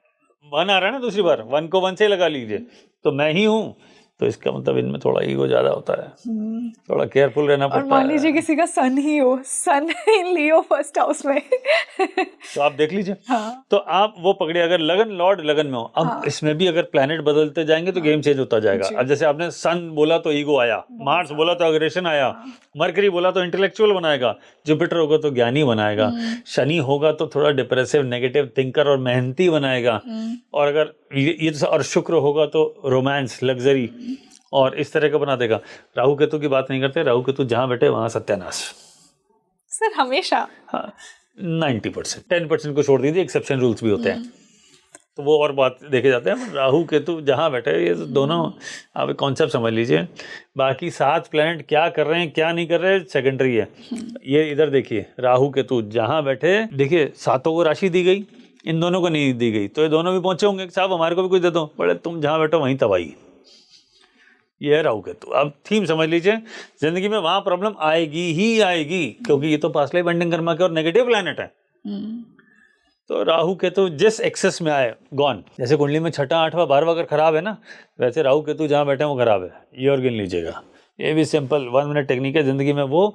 1 आ रहा है ना, दूसरी बार 1 को 1 से लगा लीजिए, तो मैं ही हूँ, तो इसका मतलब इनमें थोड़ा ईगो ज्यादा होता है, थोड़ा केयरफुल रहना पड़ता है। और मान लीजिए किसी का सन ही हो, सन इन लियो फर्स्ट हाउस में तो आप देख लीजिए। तो आप वो पकड़े, अगर लगन लॉर्ड लगन में हो। अब इसमें भी अगर प्लैनेट बदलते जाएंगे तो गेम चेंज होता जाएगा। अब जैसे आपने सन बोला तो ईगो आया, मार्स बोला तो अग्रेशन आया, मरकरी बोला तो इंटेलेक्चुअल बनाएगा, जुपिटर होगा तो ज्ञानी बनाएगा, शनि होगा तो थोड़ा डिप्रेसिव नेगेटिव थिंकर और मेहनती बनाएगा, और अगर ये और शुक्र होगा तो रोमांस लग्जरी और इस तरह का बना देगा। राहु केतु की बात नहीं करते, राहु केतु जहां बैठे वहां सत्यानाश सर हमेशा। 90%, 10% को छोड़ दीजिए, एक्सेप्शन रूल्स भी होते हैं, तो वो और बात देखे जाते हैं। राहु केतु जहां बैठे, ये दोनों आप एक कॉन्सेप्ट समझ लीजिए। बाकी 7 प्लैनेट क्या कर रहे हैं क्या नहीं कर रहे सेकेंडरी है। ये इधर देखिए, राहु केतु जहां बैठे, देखिए 7 को राशि दी गई, इन दोनों को नहीं दी गई, तो ये दोनों भी पहुंचे होंगे साहब हमारे को भी कुछ दे दो, बोले तुम जहां बैठो वहीं तबाही। ये है राहु केतु। अब थीम समझ लीजिए, जिंदगी में वहां प्रॉब्लम आएगी ही आएगी, क्योंकि ये तो पासले बंडिंग कर्मा के और नेगेटिव प्लैनेट है। तो राहु केतु जिस एक्सेस में आए, गॉन। जैसे कुंडली में 6वां 8वां 12वां अगर खराब है ना, वैसे राहु केतु जहां बैठे वो खराब है, ये और गिन लीजिएगा। ये भी सिंपल 1 मिनट टेक्निक है। जिंदगी में वो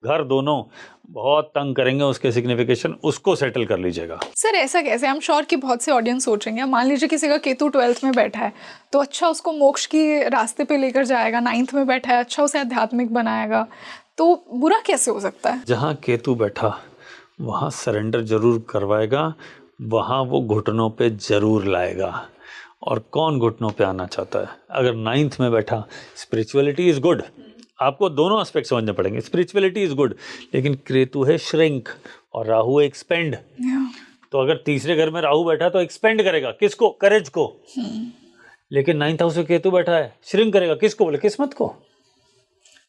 घर दोनों बहुत तंग करेंगे, उसके सिग्निफिकेशन, उसको सेटल कर लीजिएगा। सर ऐसा कैसे? आई एम श्योर कि बहुत से ऑडियंस सोचेंगे, मान लीजिए किसी का केतु 12th में बैठा है, तो अच्छा उसको मोक्ष की रास्ते पे लेकर जाएगा, 9th में बैठा है, अच्छा उसे आध्यात्मिक बनाएगा, तो बुरा कैसे हो सकता है? जहाँ केतु बैठा वहाँ सरेंडर जरूर करवाएगा, वहाँ वो घुटनों पे जरूर लाएगा। और कौन घुटनों पे आना चाहता है? अगर 9th में बैठा, स्पिरिचुअलिटी इज गुड, आपको दोनों एस्पेक्ट समझने पड़ेंगे। स्पिरिचुअलिटी इज गुड, लेकिन केतु है श्रिंक और राहु है एक्सपेंड। तो अगर तीसरे घर में राहु बैठा तो एक्सपेंड करेगा, किसको? करेज को। लेकिन 9th हाउस में केतु बैठा है, श्रिंक करेगा, किसको? बोले किस्मत को।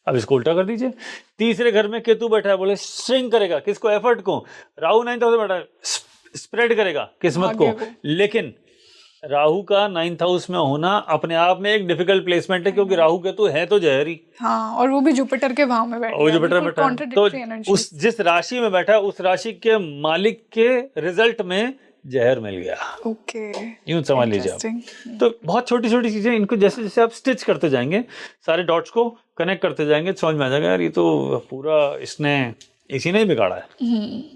अब इसको उल्टा कर दीजिए, तीसरे घर में केतु बैठा है, बोले श्रिंक करेगा, किसको? एफर्ट को। राहु 9th हाउस में बैठा है, स्प्रेड करेगा, किस्मत को। लेकिन राहु का 9th हाउस में होना अपने आप में एक डिफिकल्ट प्लेसमेंट है, क्योंकि राहु केतु है तो जहरी। और वो भी जुपिटर के भाव में बैठा है, जुपिटर बैठा है, तो उस जिस राशि में बैठा है उस राशि के मालिक के रिजल्ट में जहर मिल गया। यूं समझ लीजिए आप। तो बहुत छोटी छोटी चीजें, इनको जैसे जैसे आप स्टिच करते जाएंगे, सारे डॉट्स को कनेक्ट करते जाएंगे, समझ में आ जाएगा यार ये तो पूरा इसी ने ही बिगाड़ा है।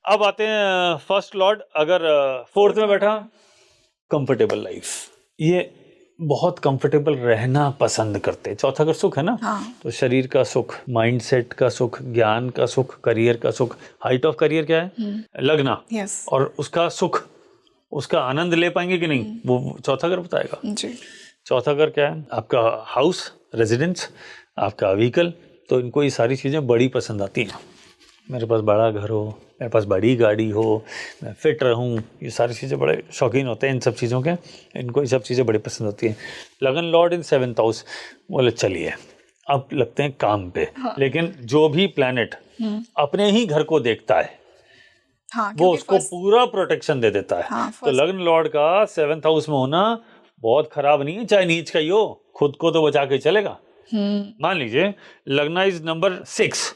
अब आते हैं फर्स्ट लॉर्ड, अगर 4th में बैठा, कंफर्टेबल लाइफ, ये बहुत कंफर्टेबल रहना पसंद करते हैं। 4th अगर सुख है ना, तो शरीर का सुख, माइंडसेट का सुख, ज्ञान का सुख, करियर का सुख। हाइट ऑफ करियर क्या है? लगना। और उसका सुख, उसका आनंद ले पाएंगे कि नहीं, वो 4th घर बताएगा जी। 4th घर क्या है? आपका हाउस, रेजिडेंस, आपका व्हीकल। तो इनको ये सारी चीजें बड़ी पसंद आती हैं। मेरे पास बड़ा घर हो, मेरे पास बड़ी गाड़ी हो, मैं फिट रहूं, ये सारी चीज़ें बड़े शौकीन होते हैं इन सब चीज़ों के, इनको ये सब चीज़ें बड़ी पसंद होती हैं। लगन लॉर्ड इन 7th हाउस, बोले चलिए अब लगते हैं काम पे। लेकिन जो भी प्लैनेट अपने ही घर को देखता है, वो उसको पूरा प्रोटेक्शन दे देता है। तो लगन लॉर्ड का 7th हाउस में होना बहुत खराब नहीं है, चाहे नीच का ही हो, खुद को तो बचा के चलेगा। मान लीजिए लगना इज नंबर 6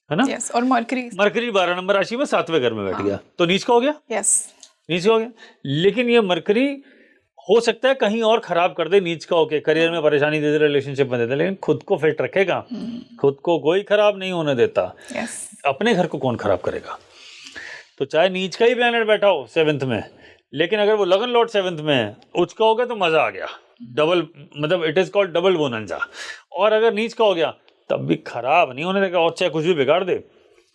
है ना, और मरकरी 12 नंबर राशि में 7वें घर में बैठ गया, तो नीच का हो गया। नीच का हो गया। लेकिन ये मरकरी हो सकता है कहीं और खराब कर दे नीच का होके, करियर में परेशानी दे दे, रिलेशनशिप में दे दे, लेकिन खुद को फिट रखेगा, खुद को कोई खराब नहीं होने देता। अपने घर को कौन खराब करेगा? तो चाहे नीच का ही प्लैनेट बैठा हो 7th में, लेकिन अगर वो लगन लॉर्ड 7th में है, उच्च का हो गया तो मजा आ गया, डबल, मतलब इट इज कॉल्ड डबल बोनंजा। और अगर नीच का हो गया तब भी खराब नहीं होने देगा, और चाहे कुछ भी बिगाड़ दे,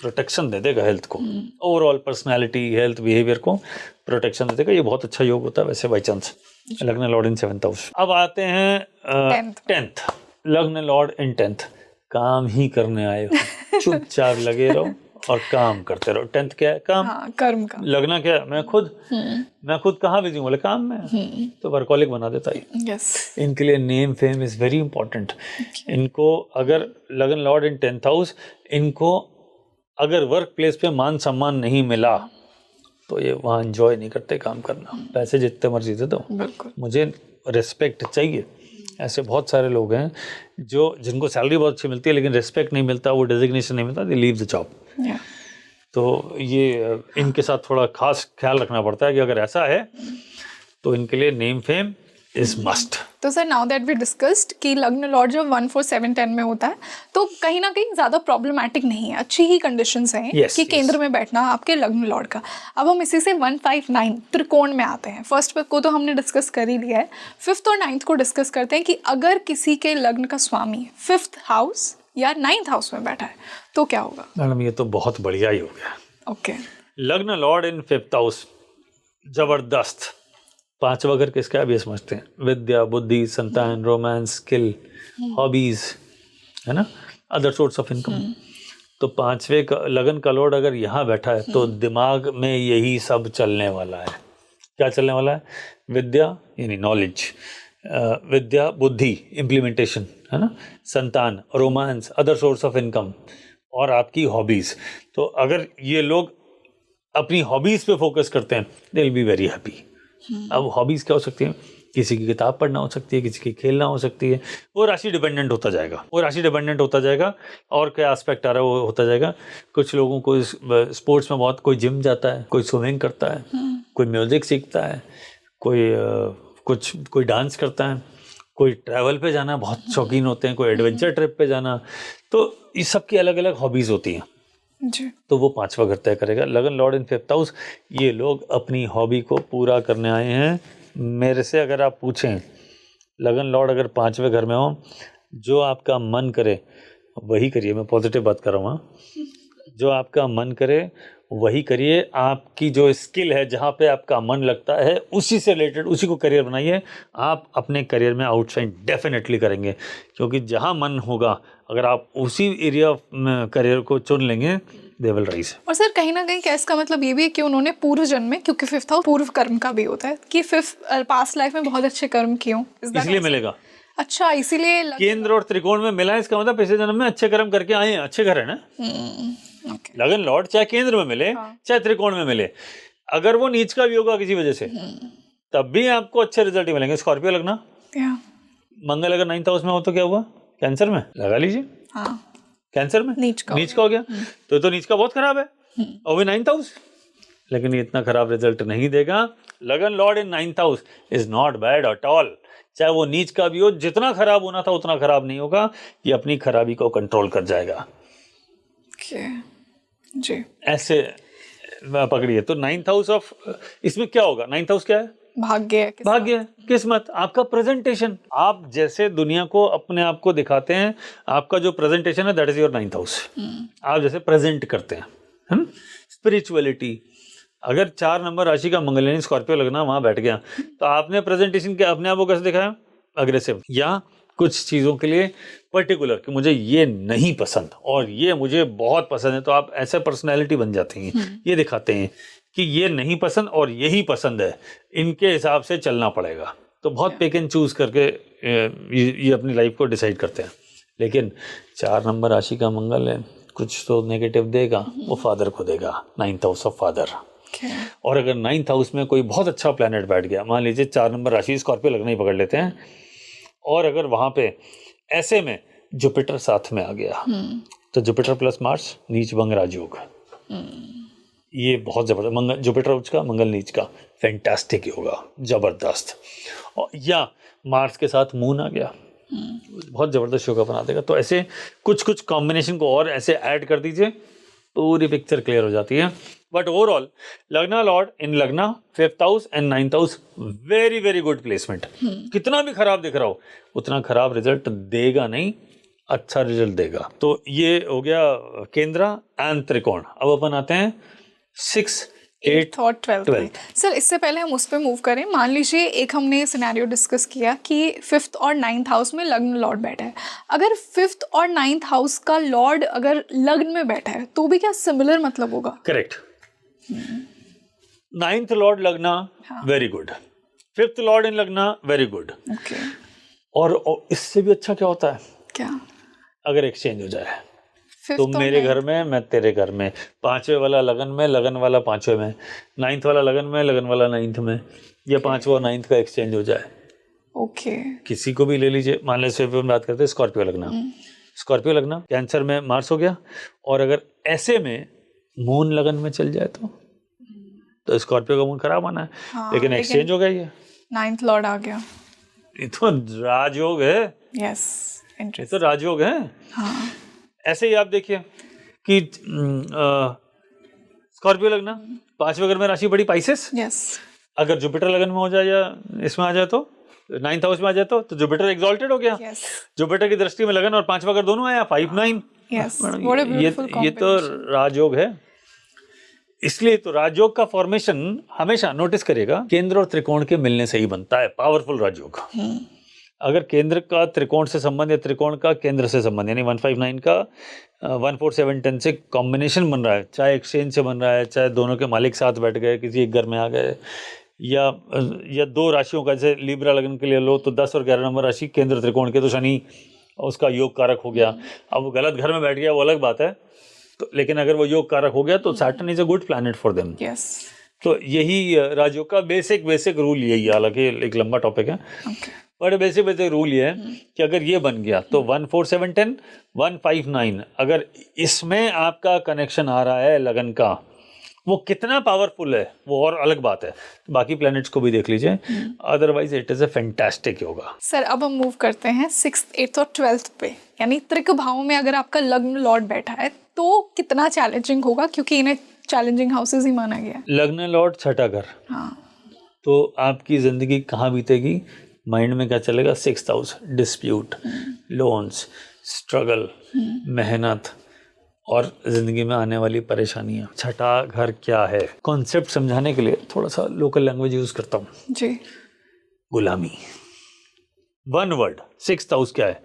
प्रोटेक्शन दे देगा हेल्थ को, ओवरऑल पर्सनालिटी, हेल्थ, बिहेवियर को प्रोटेक्शन दे देगा। ये बहुत अच्छा योग होता है वैसे बाई चांस, लग्न लॉर्ड इन 7th हाउस। अब आते हैं 10th, लग्न लॉर्ड इन 10th। काम ही करने आए हो, चुपचाप लगे रहो और काम करते रहो। 10th क्या है? काम। कर्म का। लगना क्या है? मैं खुद कहाँ बिजी हूँ? बोले काम में, तो वर्कॉलिक बना देता है। इनके लिए name fame is very important. इनको अगर लगन लॉर्ड इन 10th हाउस, इनको अगर वर्क प्लेस पे मान सम्मान नहीं मिला तो ये वहाँ एंजॉय नहीं करते काम करना। पैसे जितने मर्जी दे दो, मुझे रिस्पेक्ट चाहिए। ऐसे बहुत सारे लोग हैं जिनको सैलरी बहुत अच्छी मिलती है लेकिन रिस्पेक्ट नहीं मिलता, वो डेजिग्नेशन नहीं मिलता, दे लीव द जॉब। तो ये इनके साथ थोड़ा खास ख्याल रखना पड़ता है कि अगर ऐसा है तो इनके लिए नेम फेम इज मस्ट। तो sir, now that we discussed कि लग्न लॉर्ड जब 1 4 7 10 में होता है तो कहीं ना कहीं ज़्यादा प्रॉब्लमेटिक नहीं है, अच्छी ही कंडीशंस हैं कि केंद्र में बैठना आपके लग्न लॉर्ड का। अब हम इसी से 1 5 9 त्रिकोण में आते हैं। फर्स्ट को तो हमने डिस्कस कर ही लिया है, 5th और 9th को डिस्कस करते हैं कि अगर किसी के लग्न का स्वामी 5th हाउस या 9th हाउस में बैठा है तो क्या होगा? मैडम ये तो बहुत बढ़िया ही हो गया। ओके, लग्न लॉर्ड इन 5th हाउस, जबरदस्त। 5वां घर किसका है अभी समझते हैं? विद्या, बुद्धि, संतान, रोमांस, स्किल, हॉबीज, है ना, अदर सोर्स ऑफ इनकम। तो 5वें का लगन का लॉर्ड अगर यहाँ बैठा है तो दिमाग में यही सब चलने वाला है। क्या चलने वाला है? विद्या यानी नॉलेज, विद्या, बुद्धि, इम्प्लीमेंटेशन, है ना, संतान, romance, other source of income, और आपकी हॉबीज। तो अगर ये लोग अपनी हॉबीज पे फोकस करते हैं, they will be very happy. अब हॉबीज क्या हो सकती है? किसी की किताब पढ़ना हो सकती है, किसी की खेलना हो सकती है। वो राशि डिपेंडेंट होता जाएगा, और क्या एस्पेक्ट आ रहा है वो होता जाएगा। कुछ लोगों को स्पोर्ट्स में बहुत, कोई जिम जाता है, कोई स्विमिंग करता है, कोई म्यूजिक सीखता है, कोई डांस करता है, कोई ट्रैवल पे जाना बहुत शौकीन होते हैं, कोई एडवेंचर ट्रिप पे जाना। तो इस सब की अलग अलग हॉबीज होती हैं जी। तो वो 5वां घर तय करेगा। लगन लॉर्ड इन 5th हाउस, ये लोग अपनी हॉबी को पूरा करने आए हैं। मेरे से अगर आप पूछें, लगन लॉर्ड अगर 5वें घर में हो, जो आपका मन करे वही करिए। मैं पॉजिटिव बात कर रहा हूँ, जो आपका मन करे वही करिए। आपकी जो स्किल है, जहाँ पे आपका मन लगता है, उसी से रिलेटेड उसी को करियर बनाइए। आप अपने करियर में आउटशाइन डेफिनेटली करेंगे, क्योंकि जहाँ मन होगा, अगर आप उसी एरिया में करियर को चुन लेंगे, दे विल राइज। और सर कहीं ना कहीं क्या इसका मतलब ये भी है कि उन्होंने पूर्व जन्म में, क्योंकि 5th हाउस पूर्व कर्म का भी होता है, कि पास्ट लाइफ में बहुत अच्छे कर्म किए हों, इसलिए मिलेगा। अच्छा, इसीलिए केंद्र और त्रिकोण में मिला है, इसका मतलब पिछले जन्म में अच्छे कर्म करके आए हैं, अच्छे घर है ना। लगन लॉर्ड चाहे केंद्र में मिले, चाहे त्रिकोण में मिले, अगर वो नीच का भी होगा किसी वजह से, तब भी आपको अच्छे रिजल्ट मिलेंगे। स्कॉर्पियो लगना, मंगल अगर 9th हाउस में हो तो क्या हुआ? कैंसर में लगा लीजिए। कैंसर में नीच का हो गया, तो नीच का बहुत खराब है, और भी 9th हाउस, लेकिन ये इतना खराब रिजल्ट नहीं देगा। लगन Lord in 9th house is not bad at all. चाहे वो नीच का भी हो, जितना खराब होना था उतना खराब नहीं होगा। ये अपनी खराबी को कंट्रोल कर जाएगा। जी, ऐसे पकड़िए। तो 9th हाउस ऑफ, इसमें क्या होगा? 9th हाउस क्या है? भाग्य, किस्मत, आपका प्रेजेंटेशन। आप जैसे दुनिया को, अपने आप को दिखाते हैं, आपका जो प्रेजेंटेशन है, that is your 9th house. आप जैसे प्रेजेंट करते हैं, स्पिरिचुअलिटी। अगर 4 नंबर राशि का मंगल यानी स्कॉर्पियो लगना वहां बैठ गया, तो आपने प्रेजेंटेशन के अपने आप को कैसे दिखाया? अग्रेसिव, या कुछ चीज़ों के लिए पर्टिकुलर कि मुझे ये नहीं पसंद और ये मुझे बहुत पसंद है। तो आप ऐसे पर्सनैलिटी बन जाते हैं, ये दिखाते हैं कि ये नहीं पसंद और यही पसंद है, इनके हिसाब से चलना पड़ेगा। तो बहुत पिक एंड चूज करके ये अपनी लाइफ को डिसाइड करते हैं। लेकिन 4 नंबर राशि का मंगल है, कुछ तो नेगेटिव देगा, वो फादर को देगा, 9th हाउस ऑफ फादर। और अगर 9th हाउस में कोई बहुत अच्छा प्लैनेट बैठ गया, मान लीजिए 4 नंबर राशि स्कॉर्पियो लगना ही पकड़ लेते हैं, और अगर वहां पे ऐसे में जुपिटर साथ में आ गया, तो जुपिटर प्लस मार्स नीच भंग राजयोग, ये बहुत ज़बरदस्त, मंगल जुपिटर उच्च का, मंगल नीच का, फैंटास्टिक योगा, ज़बरदस्त। और या मार्स के साथ मून आ गया, बहुत ज़बरदस्त योगा बना देगा। तो ऐसे कुछ कुछ कॉम्बिनेशन को और ऐसे ऐड कर दीजिए, पूरी पिक्चर क्लियर हो जाती है। बट ओवरऑल लग्ना लॉर्ड इन लग्ना 5th house and 9th house, very very good placement. कितना भी खराब दिख रहा हो उतना खराब रिजल्ट देगा नहीं, अच्छा रिजल्ट देगा। तो ये हो गया केंद्र एंड त्रिकोण। अब अपन आते हैं 6, 8 और 12th। सर इससे पहले हम उस पर मूव करें, मान लीजिए एक हमने सिनेरियो डिस्कस किया कि 5th और 9th हाउस में लग्न लॉर्ड बैठा है। अगर 5th और 9th हाउस का लॉर्ड अगर लग्न में बैठा है तो भी क्या सिमिलर मतलब होगा? करेक्ट। 9th लॉर्ड लगना वेरी गुड, 5th लॉर्ड इन लगना वेरी गुड। और इससे भी अच्छा क्या होता है, क्या अगर एक्सचेंज हो जाए, तुम मेरे घर में मैं तेरे घर में, 5वें वाला लगन में, लगन वाला 5वें में, 9th वाला लगन में, लगन वाला 9th में, या 5वां और 9th का एक्सचेंज हो जाए। ओके। किसी को भी ले लीजिए, मान लीजिए बात करते हैं स्कॉर्पियो लगना, स्कॉर्पियो लगना कैंसर में मार्स हो गया, और अगर ऐसे में मून लगन में चल जाए तो स्कॉर्पियो का मून खराब आना है। लेकिन एक्सचेंज हो गया, ये 9th लॉर्ड आ गया, ये तो राजयोग है। यस, ये तो राजयोग है। हाँ। ऐसे ही आप देखिए कि स्कॉर्पियो लगना 5वें घर में राशि बड़ी पाइसेस, यस। अगर जुपिटर लगन में हो जाए या इसमें आ जाए तो 9th हाउस में आ जाए तो जुपिटर एग्जॉल्टेड हो गया। yes. जुपिटर की दृष्टि में लगन और 5वां घर दोनों आया, 5, 9। yes. ये तो राजयोग है। इसलिए तो राजयोग का फॉर्मेशन हमेशा नोटिस करिएगा केंद्र और त्रिकोण के मिलने से ही बनता है, पावरफुल राजयोग। अगर केंद्र का त्रिकोण से संबंध या त्रिकोण का केंद्र से संबंध, यानी 159 का 1, 4, 7, 10 से कॉम्बिनेशन बन रहा है, चाहे एक्सचेंज से बन रहा है, चाहे दोनों के मालिक साथ बैठ गए किसी एक घर में आ गए, या दो राशियों का, जैसे लिब्रा लगन के लिए लो तो 10 और 11 नंबर राशि केंद्र त्रिकोण के, तो शनि उसका योग कारक हो गया। अब वो गलत घर में बैठ गया वो अलग बात है, तो लेकिन अगर वो योग कारक हो गया तो Saturn is a good planet for them. तो यही राजयोग का बेसिक रूल यही है, हालांकि एक लंबा टॉपिक है, बट बेसिक रूल ये है कि अगर ये बन गया तो 1, 4, 7, 10, 1, 5, 9, अगर इसमें आपका कनेक्शन आ रहा है लगन का, वो कितना पावरफुल है वो और अलग बात है, बाकी प्लैनेट्स को भी देख लीजिए, otherwise it is a fantastic yoga. Sir अब हम मूव करते हैं 6th, 8th और 12th पे, यानी त्रिक भाव में अगर आपका लग्न लॉर्ड बैठा है तो कितना चैलेंजिंग होगा, क्योंकि इन्हें चैलेंजिंग हाउसेज ही माना गया। लग्न लॉर्ड छठा घर, हाँ, तो आपकी जिंदगी कहाँ बीतेगी, माइंड में क्या चलेगा, 6th house, dispute, loans, struggle, मेहनत और जिंदगी में आने वाली परेशानियां। छठा घर क्या है, कॉन्सेप्ट समझाने के लिए थोड़ा सा लोकल लैंग्वेज यूज करता हूँ जी। गुलामी, वन वर्ड। 6th हाउस क्या है,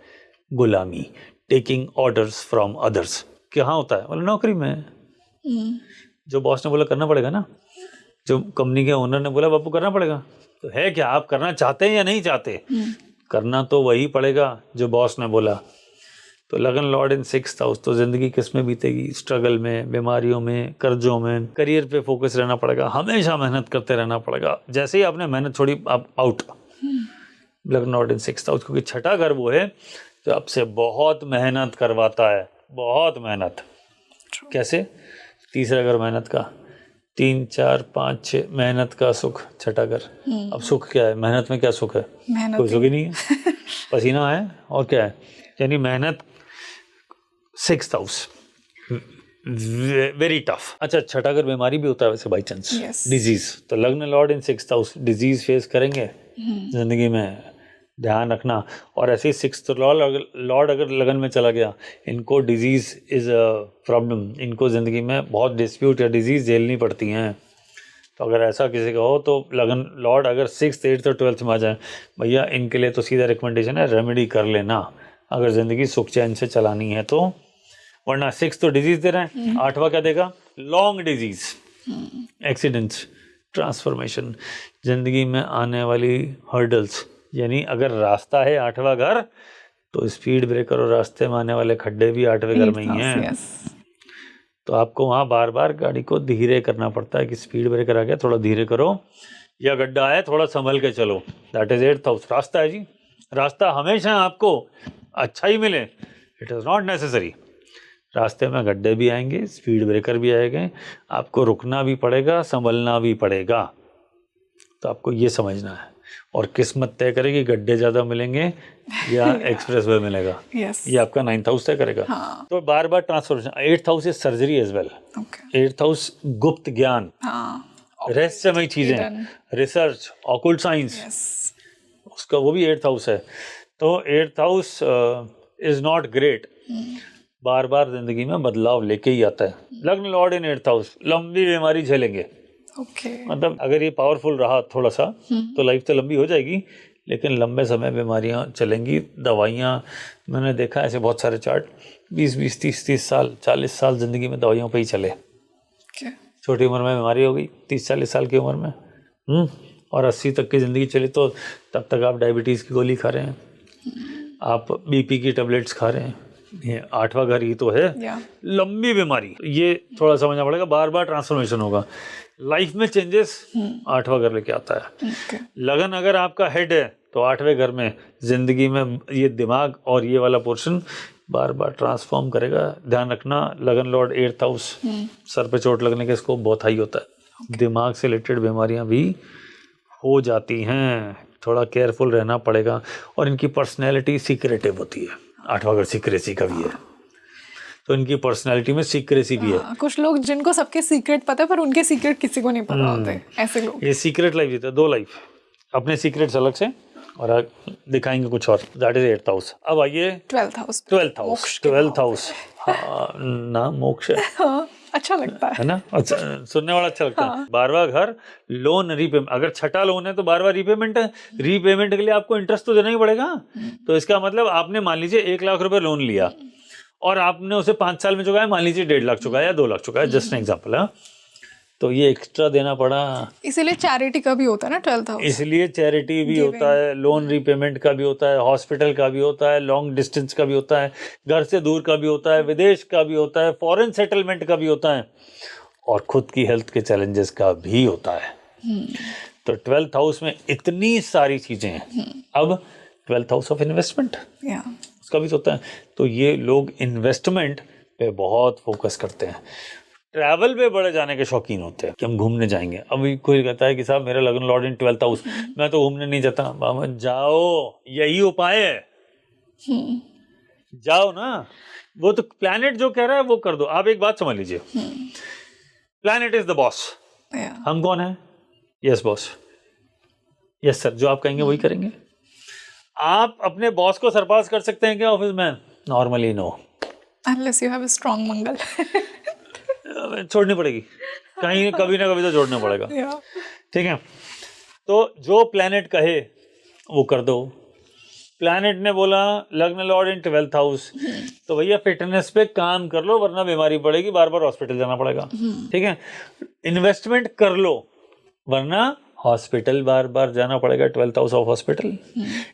गुलामी, टेकिंग ऑर्डर्स फ्रॉम अदर्स। कहाँ होता है, मतलब नौकरी में, जो बॉस ने बोला करना पड़ेगा ना, जो कंपनी के ओनर ने बोला बापू करना पड़ेगा, तो है क्या, आप करना चाहते हैं या नहीं चाहते, करना तो वही पड़ेगा जो बॉस ने बोला। तो लगन लॉर्ड इन 6th हाउस, तो जिंदगी किस में बीतेगी, स्ट्रगल में, बीमारियों में, कर्जों में, करियर पे फोकस रहना पड़ेगा, हमेशा मेहनत करते रहना पड़ेगा। जैसे ही आपने मेहनत छोड़ी आप आउट। लगन लॉर्ड इन 6th हाउस, क्योंकि छठा घर वो है जो आपसे बहुत मेहनत करवाता है, बहुत मेहनत। कैसे, तीसरा घर मेहनत का, 3, 4, 5, 6 मेहनत का सुख, छठा घर। अब सुख क्या है, मेहनत में क्या सुख है, कोई सुख ही नहीं है, पसीना है और क्या है, यानी मेहनत। 6th house very tough. अच्छा, छठा घर बीमारी भी होता है वैसे बाई चांस, डिजीज। तो लग्न लॉर्ड इन 6th हाउस, डिजीज फेस करेंगे जिंदगी में, ध्यान रखना। और ऐसे ही 6th लॉर्ड अगर लगन में चला गया, इनको डिजीज इज अ प्रॉब्लम, इनको जिंदगी में बहुत डिस्प्यूट या डिजीज झेलनी पड़ती हैं। तो अगर ऐसा किसी का हो तो लगन लॉर्ड अगर 6th, 8th और 12th में आ जाए, भैया इनके लिए तो सीधा रिकमेंडेशन है रेमेडी कर लेना, अगर ज़िंदगी सुख चैन से चलानी है तो। वरना 6th तो डिजीज़ दे रहे हैं, 8वां क्या देगा, लॉन्ग डिजीज़, एक्सीडेंट्स, ट्रांसफॉर्मेशन, ज़िंदगी में आने वाली हर्डल्स। यानी अगर रास्ता है 8वां घर तो स्पीड ब्रेकर और रास्ते में आने वाले खड्डे भी 8वें घर में ही हैं। तो आपको वहाँ बार बार गाड़ी को धीरे करना पड़ता है कि स्पीड ब्रेकर आ गया थोड़ा धीरे करो, या गड्ढा है थोड़ा संभल के चलो। That is 8th house. रास्ता है जी, रास्ता हमेशा आपको अच्छा ही मिले, इट इज़ नॉट नेसेसरी। रास्ते में गड्ढे भी आएंगे, स्पीड ब्रेकर भी आएंगे, आपको रुकना भी पड़ेगा, संभलना भी पड़ेगा। तो आपको ये समझना है, और किस्मत तय करेगी गड्ढे ज़्यादा मिलेंगे या एक्सप्रेस वे मिलेगा। ये आपका 9th हाउस तय करेगा। तो बार बार transformation. 8th house is surgery as well. 8th house गुप्त ज्ञान, रहस्यमय चीज़ें, रिसर्च, ऑकल्ट साइंस, उसका वो भी 8th हाउस है। तो 8th house is not great, बार बार जिंदगी में बदलाव लेके ही आता है। लग्न लॉर्ड इन 8th हाउस, लंबी बीमारी झेलेंगे। मतलब अगर ये पावरफुल रहा थोड़ा सा तो लाइफ तो लंबी हो जाएगी, लेकिन लंबे समय बीमारियां चलेंगी। दवाइयां, मैंने देखा ऐसे बहुत सारे चार्ट, 20-20, 30-30 साल, 40 साल जिंदगी में दवाइयों पे ही चले। छोटी उम्र में बीमारी हो गई, 30-40 साल की उम्र में, और 80 तक की ज़िंदगी चली, तो तब तक आप डायबिटीज़ की गोली खा रहे हैं, आप बीपी की टेबलेट्स खा रहे हैं। ये 8वां घर ही तो है, लंबी बीमारी। ये थोड़ा समझना पड़ेगा, बार बार ट्रांसफॉर्मेशन होगा लाइफ में, चेंजेस 8वां घर लेके आता है। लगन अगर आपका हेड है तो 8वें घर में जिंदगी में ये दिमाग और ये वाला पोर्शन बार बार ट्रांसफॉर्म करेगा। ध्यान रखना, लगन लॉर्ड 8th हाउस, सर पे चोट लगने का स्कोप बहुत हाई होता है। दिमाग से रिलेटेड बीमारियां भी हो जाती हैं, थोड़ा केयरफुल रहना पड़ेगा। और इनकी पर्सनैलिटी सीक्रेटिव होती है, 8वां घर सीक्रेसी का भी है, तो इनकी पर्सनैलिटी में सीक्रेसी भी है। कुछ लोग जिनको सबके सीक्रेट पता है पर उनके सीक्रेट किसी को नहीं पता होते, ऐसे लोग। ये सीक्रेट लाइफ जीते, 2 लाइफ, अपने सीक्रेट्स अलग से और दिखाएंगे कुछ और। That is 8th house. अब आइए 12th हाउस। 12th हाउस, हाँ ना, मोक्ष है। अच्छा लगता है ना, अच्छा, सुनने वाला अच्छा लगता है। 12वां घर लोन रीपेमेंट, अगर छठा लोन है तो 12वां रीपेमेंट है। रीपेमेंट के लिए आपको इंटरेस्ट तो देना ही पड़ेगा। तो इसका मतलब आपने मान लीजिए 1 लाख रुपए लोन लिया और आपने उसे 5 साल में चुकाया, मान लीजिए 1.5 लाख चुकाया या 2 लाख चुकाया, जस्ट एन एग्जाम्पल है, तो ये एक्स्ट्रा देना पड़ा। इसीलिए चैरिटी का भी होता है ना 12th हाउस, इसलिए चैरिटी भी होता है, लोन रीपेमेंट का भी होता है, हॉस्पिटल का भी होता है, लॉन्ग डिस्टेंस का भी होता है, घर से दूर का भी होता है, विदेश का भी होता है, फॉरेन सेटलमेंट का भी होता है, और खुद की हेल्थ के चैलेंजेस का भी होता है। तो 12th हाउस में इतनी सारी चीजें हैं। अब 12th हाउस ऑफ इन्वेस्टमेंट, उसका भी होता है। तो ये लोग इन्वेस्टमेंट पे बहुत फोकस करते हैं, ट्रैवल पे बड़े जाने के शौकीन होते हैं कि हम घूमने जाएंगे। अभी कोई कहता है कि साहब मेरा लगन लॉर्ड इन 12th हाउस, मैं तो घूमने नहीं जाता। बाबा जाओ, यही उपाय है, जाओ ना। वो तो प्लैनेट जो कह रहा है वो कर दो। आप एक बात समझ लीजिए, प्लैनेट इज द बॉस, हम कौन है? यस बॉस, यस सर, जो आप कहेंगे वही करेंगे। आप अपने बॉस को सरपास कर सकते हैं क्या ऑफिस में? Normally no, unless you have a strong Mangal. छोड़नी पड़ेगी कहीं, कभी ना कभी तो जोड़ना पड़ेगा। ठीक है, तो जो प्लैनेट कहे वो कर दो। प्लैनेट ने बोला लग्न लॉर्ड इन 12th हाउस, तो भैया फिटनेस पे काम कर लो, वरना बीमारी पड़ेगी, बार बार हॉस्पिटल जाना पड़ेगा। ठीक है, इन्वेस्टमेंट कर लो, वरना हॉस्पिटल बार बार जाना पड़ेगा। 12th house of hospital.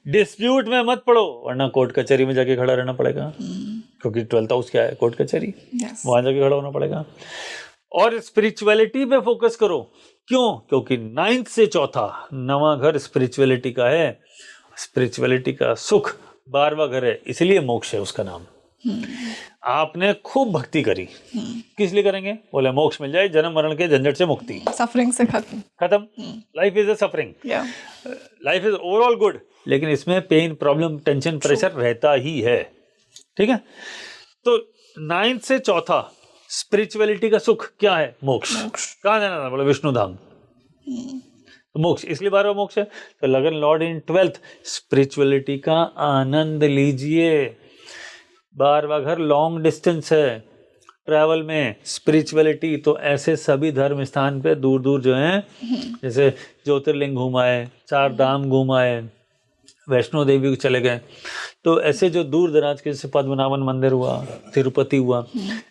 Dispute में मत पड़ो, वरना कोर्ट कचहरी में जाके खड़ा रहना पड़ेगा, क्योंकि 12th हाउस क्या है? कोर्ट कचहरी, वहां जाके खड़ा होना पड़ेगा। और स्पिरिचुअलिटी पे फोकस करो। क्यों? क्योंकि 9th से 4था 9वां घर स्पिरिचुअलिटी का है। स्पिरिचुअलिटी का सुख 12वां घर है, इसलिए मोक्ष है उसका नाम। आपने खूब भक्ति करी, किस लिए करेंगे? बोले मोक्ष मिल जाए, जन्म मरण के झंझट से मुक्ति, सफरिंग से खत्म। Life is a suffering, life is overall good, लेकिन इसमें पेन, प्रॉब्लम, टेंशन, प्रेशर रहता ही है। ठीक है, तो 9th से 4था स्पिरिचुअलिटी का सुख क्या है? मोक्ष। कहाँ जाना था? बोले विष्णु धाम, तो मोक्ष, इसलिए 12वां मोक्ष है। तो लगन लॉर्ड इन 12th, स्पिरिचुअलिटी का आनंद लीजिए। 12वां घर लॉन्ग डिस्टेंस है, ट्रैवल में स्पिरिचुअलिटी, तो ऐसे सभी धर्म स्थान पे दूर दूर जो हैं, जैसे ज्योतिर्लिंग घुमाए, 4 धाम घुमाए, वैष्णो देवी चले गए, तो ऐसे जो दूर दराज के, जैसे पद्मनाभन मंदिर हुआ, तिरुपति हुआ,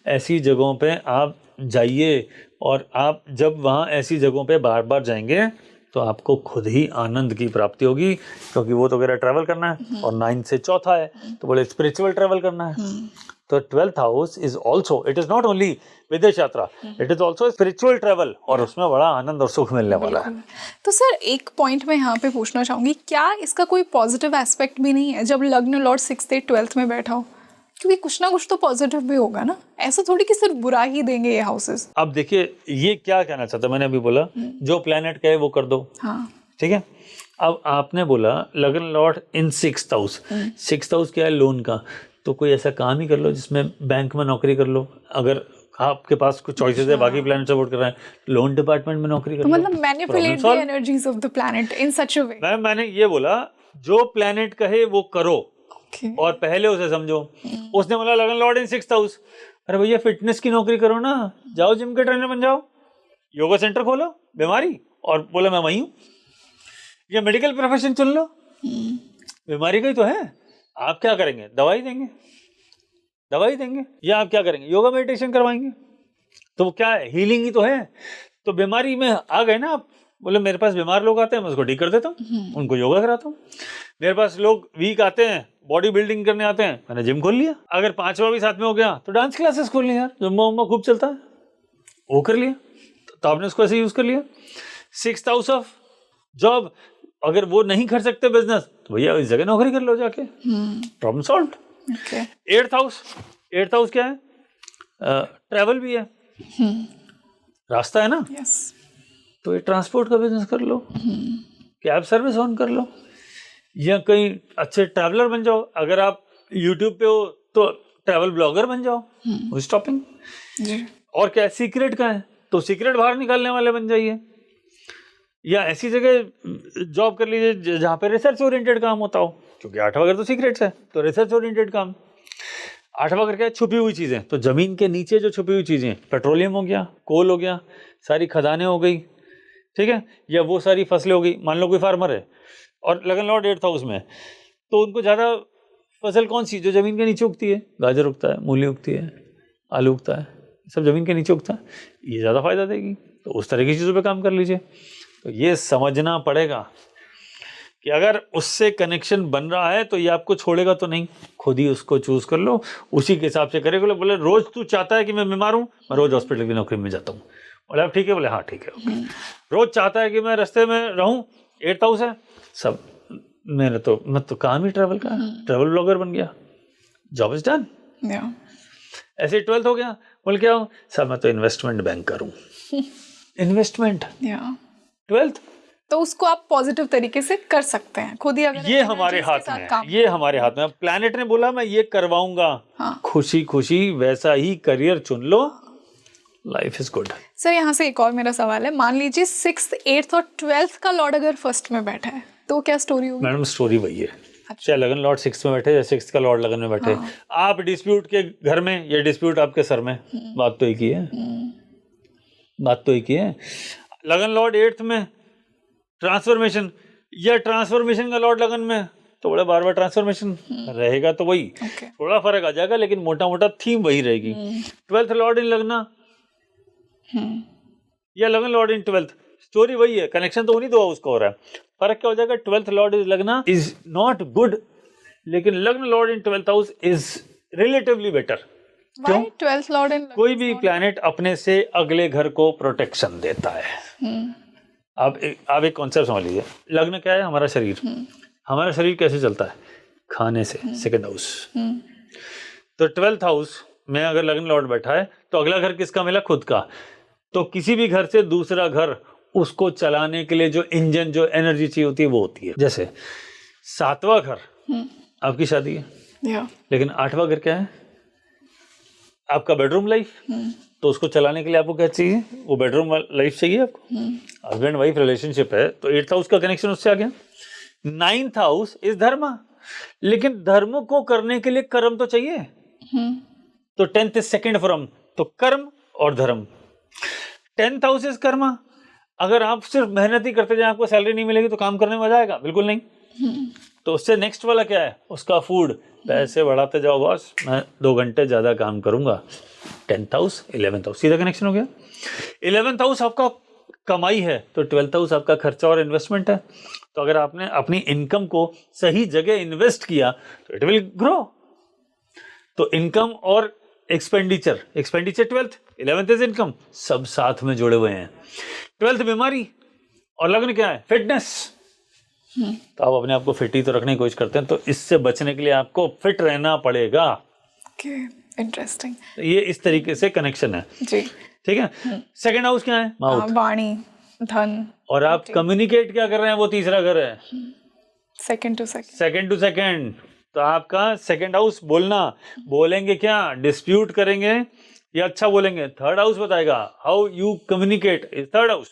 ऐसी जगहों पे आप जाइए। और आप जब वहाँ ऐसी जगहों पे बार बार जाएंगे तो आपको खुद ही आनंद की प्राप्ति होगी, क्योंकि वो तो कह रहा है ट्रैवल करना है, और 9th से 4था है, तो बोले स्पिरिचुअल ट्रैवल करना है। तो 12th house is also, it is not only विदेश यात्रा, it is also spiritual travel, और उसमें बड़ा आनंद और सुख मिलने वाला है। तो सर एक पॉइंट मैं यहाँ पे पूछना चाहूंगी, क्या इसका कोई पॉजिटिव एस्पेक्ट भी नहीं है जब लग्न लॉर्ड 6th 8th 12th में बैठा हो? क्योंकि कुछ ना कुछ तो पॉजिटिव भी होगा ना, ऐसा थोड़ी कि सिर्फ बुरा ही देंगे ये हाउसेस। अब देखिए ये क्या कहना चाहता, मैंने अभी बोला जो प्लेनेट कहे वो कर दो, हाँ ठीक है। अब आपने बोला लगन लॉर्ड इन 6th हाउस, 6th हाउस क्या है, लोन का। तो कोई ऐसा काम ही कर लो जिसमें बैंक में नौकरी कर लो, अगर आपके पास कुछ चॉइसेस है, बाकी प्लैनेट सपोर्ट कर रहे हैं, लोन डिपार्टमेंट में नौकरी कर तो लो। मतलब manipulate the energies of the planet in such a way. मैंने ये बोला जो प्लैनेट कहे वो करो, Okay. और पहले उसे समझो। उसने बोला लगन लॉर्ड इन 6th हाउस, अरे भैया फिटनेस की नौकरी करो ना, जाओ जिम के ट्रेनर बन जाओ, योगा सेंटर खोलो, बीमारी, और बोला मैं वही हूँ। या मेडिकल प्रोफेशन चुन लो, बीमारी का ही तो है। आप क्या करेंगे, दवाई देंगे, या आप क्या करेंगे, योगा मेडिटेशन करवाएंगे, तो वो क्या है, हीलिंग ही तो है। तो बीमारी में आ गए ना आप, बोले मेरे पास बीमार लोग आते हैं, मैं उसको ठीक कर देता हूँ, उनको योगा कराता हूँ। मेरे पास लोग वीक आते हैं, बॉडी बिल्डिंग करने आते हैं, मैंने जिम खोल लिया। अगर 5वां भी साथ में हो गया तो डांस क्लासेस खोल लिया यार, जुम्बा उम्बा खूब चलता है, वो कर लिया। तो आपने उसको ऐसे यूज कर लिया। 6th हाउस ऑफ जॉब, अगर वो नहीं कर सकते बिजनेस, तो भैया इस जगह नौकरी कर लो जाके, प्रॉब्लम सॉल्व। 8th हाउस क्या है, ट्रैवल भी है, रास्ता है ना। तो ये ट्रांसपोर्ट का बिजनेस कर लो, कैब सर्विस ऑन कर लो, या कहीं अच्छे ट्रैवलर बन जाओ। अगर आप यूट्यूब पे हो तो ट्रैवल ब्लॉगर बन जाओ, स्टॉपिंग। और क्या सीक्रेट का है, तो सीक्रेट बाहर निकालने वाले बन जाइए, या ऐसी जगह जॉब कर लीजिए जहाँ पे रिसर्च ओरिएंटेड काम होता हो, क्योंकि 8वां घर तो सीक्रेट्स है, तो रिसर्च ओरिएंटेड काम। 8वां घर क्या है, छुपी हुई चीजें। तो जमीन के नीचे जो छुपी हुई चीजें, पेट्रोलियम हो गया, कोल हो गया, सारी खदानें हो गई, ठीक है, या वो सारी फसलें हो गई। मान लो कोई फार्मर है और लगन लॉर्ड 8th हाउस में, तो उनको ज्यादा फसल कौन सी जो जमीन के नीचे उगती है, गाजर उगता है, मूली उगती है, आलू उगता है, सब जमीन के नीचे उगता है, ये ज्यादा फायदा देगी, तो उस तरह की चीजों पे काम कर लीजिए। तो ये समझना पड़ेगा कि अगर उससे कनेक्शन बन रहा है तो ये आपको छोड़ेगा तो नहीं, खुद ही उसको चूज कर लो, उसी के हिसाब से करेगा। बोले रोज तू चाहता है कि मैं बीमार हूँ, मैं रोज हॉस्पिटल की नौकरी में जाता हूँ, बोले आप ठीक है, बोले हाँ ठीक है, ओके। रोज चाहता है कि मैं रास्ते में रहूं, 8th हाउस है, सब मैं तो काम ही ट्रैवल का, ट्रैवल ब्लॉगर बन गया, जॉब इज डन। ऐसे 12th हो गया, बोल क्या हूँ सर, मैं तो इन्वेस्टमेंट बैंकर हूँ। इन्वेस्टमेंट 12th, तो उसको आप पॉजिटिव तरीके से कर सकते हैं खुद ही, अगर ये हमारे हाथ में है, ये हमारे हाथ में। प्लैनेट ने बोला मैं ये करवाऊंगा, हाँ। खुशी खुशी वैसा ही करियर चुन लो, लाइफ इज गुड। सर यहाँ से एक और मेरा सवाल है, मान लीजिए 6th, 8th और 12th का लॉर्ड अगर फर्स्ट में बैठा है तो क्या स्टोरी होगी? मैडम स्टोरी वही है, चाहे लगन लॉर्ड 6th में बैठे या 6th का लॉर्ड लगन में बैठे, आप डिस्प्यूट के घर में या डिस्प्यूट आपके सर में, बात तो एक ही है, बात तो एक ही है। लगन लॉर्ड 8th में ट्रांसफॉर्मेशन, या ट्रांसफॉर्मेशन का लॉर्ड लगन में, तो बड़ा बार बार ट्रांसफॉर्मेशन रहेगा, तो वही थोड़ा फर्क आ जाएगा, लेकिन मोटा मोटा थीम वही रहेगी। 12th लॉर्ड इन लगना या लगन लॉर्ड इन 12th, स्टोरी वही है, कनेक्शन तो उन्हीं दो हाउस का हो रहा है। फर्क क्या हो जाएगा, 12th लॉर्ड इज लगना इज नॉट गुड, लेकिन लगन Lord in 12th house is relatively better. क्यों? 12th लॉर्ड इन, कोई भी प्लैनेट अपने से अगले घर को प्रोटेक्शन देता है। आप एक कॉन्सेप्ट समझ लीजिए, लग्न क्या है, हमारा शरीर, हमारा शरीर कैसे चलता है, खाने से, 2nd हाउस। तो 12th हाउस में अगर लगन लॉर्ड बैठा है तो अगला घर किसका मिला, खुद का। तो किसी भी घर से दूसरा घर, उसको चलाने के लिए जो इंजन, जो एनर्जी चाहिए होती है वो होती है। जैसे 7वां घर आपकी शादी है, लेकिन 8वां घर क्या है, आपका बेडरूम लाइफ। तो उसको चलाने के लिए आपको क्या चाहिए, वो बेडरूम लाइफ चाहिए आपको, हस्बैंड वाइफ रिलेशनशिप है, तो 8th हाउस का कनेक्शन उससे आ गया। 9th हाउस इज धर्म, लेकिन धर्म को करने के लिए कर्म तो चाहिए, तो 10th इज सेकंड फ्रॉम, तो कर्म और धर्म। 10th हाउस इज कर्म, अगर आप सिर्फ मेहनत ही करते जाए, आपको सैलरी नहीं मिलेगी तो काम करने में मजा आएगा, बिल्कुल नहीं। तो उससे नेक्स्ट वाला क्या है, उसका फूड, पैसे बढ़ाते जाओ बॉस, मैं 2 घंटे ज्यादा काम करूंगा। 10th हाउस 11th हाउस, सीधा कनेक्शन हो गया। 11th हाउस आपका कमाई है, तो 12th हाउस आपका खर्चा और इन्वेस्टमेंट है। तो अगर आपने अपनी इनकम को सही जगह इन्वेस्ट किया तो इट विल ग्रो। तो इनकम और expenditure 12th, 11th is income, सब साथ में जुड़े हुए हैं। 12th बीमारी और लगन क्या है, फिटनेस। तो आप अपने आप को फिट ही तो रखने की कोशिश करते हैं, तो इससे बचने के लिए आपको फिट रहना पड़ेगा। Okay, interesting. ये इस तरीके से कनेक्शन है, जी। ठीक है। सेकंड हाउस क्या है? माउथ, वाणी, धन। और आप कम्युनिकेट क्या कर रहे हैं, वो तीसरा घर है, second to second. Second to second. तो आपका सेकंड हाउस बोलना, बोलेंगे क्या, डिस्प्यूट करेंगे या अच्छा बोलेंगे, थर्ड हाउस बताएगा। How you communicate is third house.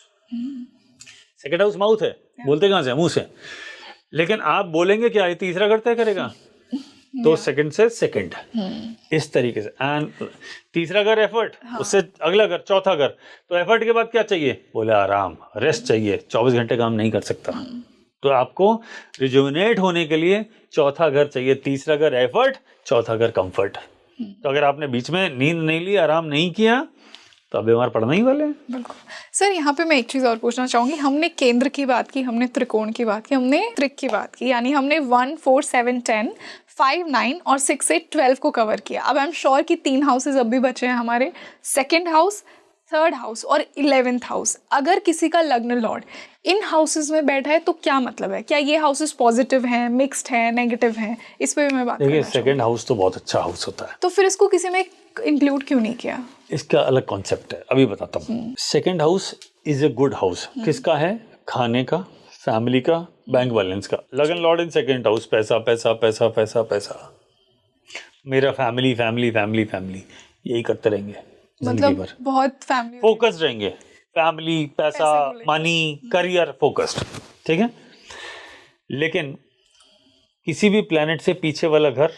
Second house mouth है, बोलते कहां से, मुंह से, लेकिन आप बोलेंगे क्या, ये तीसरा घर तय करेगा। तो सेकंड से सेकंड, इस तरीके से। एंड तीसरा घर एफर्ट, उससे अगला घर, चौथा घर। तो एफर्ट के बाद क्या चाहिए, बोले आराम, रेस्ट चाहिए, 24 घंटे काम नहीं कर सकता। तो आपको रिजुविनेट होने के लिए चौथा घर चाहिए, तीसरा घर एफर्ट, चौथा घर कंफर्ट। तो अगर आपने बीच में नींद नहीं ली, आराम नहीं किया, तो आप बीमार पड़ना ही वाले हैं। बिल्कुल सर। यहाँ पे मैं एक चीज़ और पूछना चाहूँगी, हमने केंद्र की बात की, हमने त्रिकोण की बात की, हमने त्रिक की बात की, यानी हमने 1, 4, 7, 10, 5, 9 और 6 से 12 को कवर किया। अब आई एम श्योर कि 3 हाउसेज अब भी बचे हैं हमारे, सेकेंड हाउस, थर्ड हाउस और 11th हाउस। अगर किसी का लग्न लॉर्ड इन हाउसेज में बैठा है तो क्या मतलब है, क्या ये हाउसेज पॉजिटिव हैं, मिक्स्ड हैं, नेगेटिव हैं, इस पे भी मैं बात देखिए, करना चाहूँगी। सेकंड हाउस तो बहुत अच्छा हाउस होता है, तो फिर इसको किसी में इंक्लूड क्यों नहीं किया? इसका अलग कॉन्सेप्ट है, अभी बताता हूँ। Second house is a good house. किसका है? खाने का, फैमिली का, बैंक बैलेंस का। लगन लॉर्ड इन सेकंड हाउस, पैसा पैसा पैसा पैसा पैसा, मेरा फैमिली फैमिली फैमिली फैमिली, यही करते रहेंगे जिंदगी मतलब भर। बहुत फैमिली फोकस्ड रहेंगे, फैमिली, पैसा, मनी, करियर, फोकस्ड, ठीक है। लेकिन किसी भी प्लेनेट से पीछे वाला घर,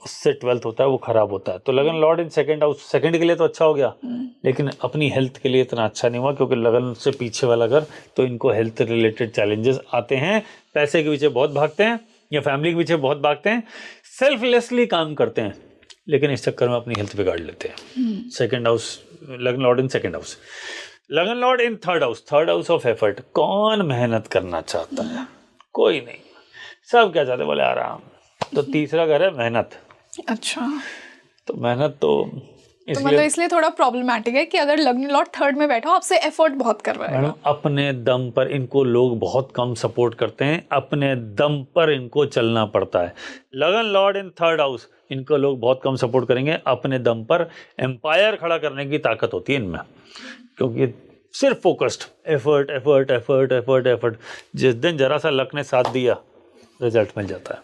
उससे 12th होता है, वो खराब होता है। तो लगन Lord in second house, second के लिए तो अच्छा हो गया, लेकिन अपनी हेल्थ के लिए इतना अच्छा नहीं हुआ, क्योंकि लगन से पीछे वाला घर, तो इनको हेल्थ रिलेटेड चैलेंजेस आते हैं। पैसे के पीछे बहुत भागते हैं या फैमिली के पीछे बहुत भागते हैं, सेल्फलेसली काम करते हैं, लेकिन इस चक्कर में अपनी हेल्थ बिगाड़ लेते हैं। सेकंड हाउस, लगन लॉर्ड इन सेकंड हाउस। लगन Lord in third house, third house of effort. कौन मेहनत करना चाहता है? कोई नहीं, सब क्या चाहते, बोले आराम। तो तीसरा घर है मेहनत। अच्छा, तो मेहनत तो तो मतलब इसलिए थोड़ा प्रॉब्लमैटिक है कि अगर लग्न लॉर्ड थर्ड में बैठा हो, आपसे एफर्ट बहुत कर रहा है। मैडम, अपने दम पर इनको लोग बहुत कम सपोर्ट करते हैं, अपने दम पर इनको चलना पड़ता है। लगन लॉर्ड इन थर्ड हाउस, इनको लोग बहुत कम सपोर्ट करेंगे, अपने दम पर एम्पायर खड़ा करने की ताकत होती है इनमें, क्योंकि सिर्फ focused, effort effort effort effort effort. जिस दिन जरा सा लक ने साथ दिया, रिजल्ट मिल जाता है,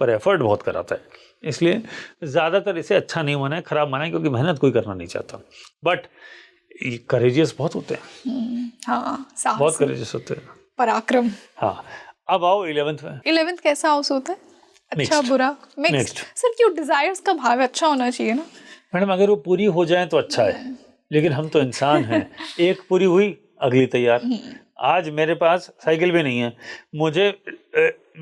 पर एफर्ट बहुत कराता है। इसलिए ज़्यादातर इसे अच्छा नहीं माना है, खराब माना है, क्योंकि मेहनत कोई करना नहीं चाहता। बट करेजियस बहुत होते हैं, हाँ, साहसी, बहुत करेजियस होते हैं, पराक्रम। हाँ। अब आओ 11th में। 11th कैसा हाउस होता है? अच्छा, Mixed. बुरा, मिक्स्ड। Mixed. सर क्यों, डिजायर्स का भाव अच्छा होना चाहिए ना? मैडम, अगर वो पूरी हो जाए तो अच्छा है, लेकिन हम तो इंसान हैं, एक पूरी हुई अगली तैयार। आज मेरे पास साइकिल भी नहीं है, मुझे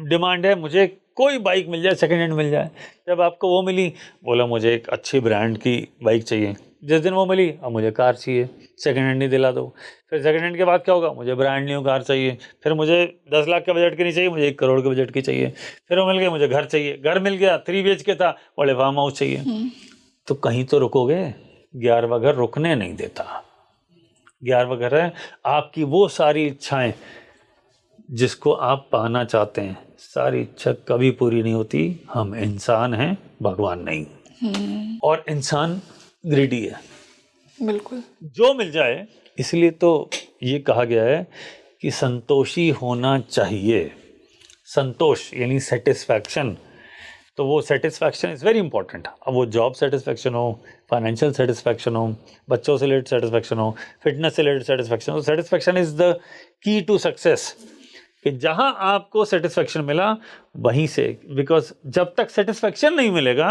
डिमांड है, मुझे कोई बाइक मिल जाए, सेकंड हैंड मिल जाए। जब आपको वो मिली, बोला मुझे एक अच्छी ब्रांड की बाइक चाहिए। जिस दिन वो मिली, अब मुझे कार चाहिए, सेकंड हैंड नहीं दिला दो। फिर सेकंड हैंड के बाद क्या होगा, मुझे ब्रांड न्यू कार चाहिए। फिर मुझे 10 लाख के बजट की नहीं चाहिए, मुझे 1 करोड़ के बजट की चाहिए। फिर वो मिल गया, मुझे घर चाहिए, घर मिल गया, 3 BHK था, बड़े फार्म हाउस चाहिए। तो कहीं तो रुकोगे, 11वां घर रुकने नहीं देता। 11वां घर है आपकी वो सारी इच्छाएं जिसको आप पाना चाहते हैं। सारी इच्छा कभी पूरी नहीं होती, हम इंसान हैं, भगवान नहीं। और इंसान ग्रीडी है, बिल्कुल, जो मिल जाए। इसलिए तो ये कहा गया है कि संतोषी होना चाहिए। संतोष यानी सेटिस्फैक्शन। तो वो सेटिस्फैक्शन इज़ वेरी इंपॉर्टेंट। अब वो जॉब सेटिस्फैक्शन हो, फाइनेंशियल सेटिस्फैक्शन हो, बच्चों से रिलेटेड सेटिस्फैक्शन हो, फिटनेस से रिलेटेड सेटिस्फैक्शन हो। Satisfaction is the key to success, कि जहां आपको सेटिस्फैक्शन मिला वहीं से, बिकॉज जब तक सेटिस्फैक्शन नहीं मिलेगा,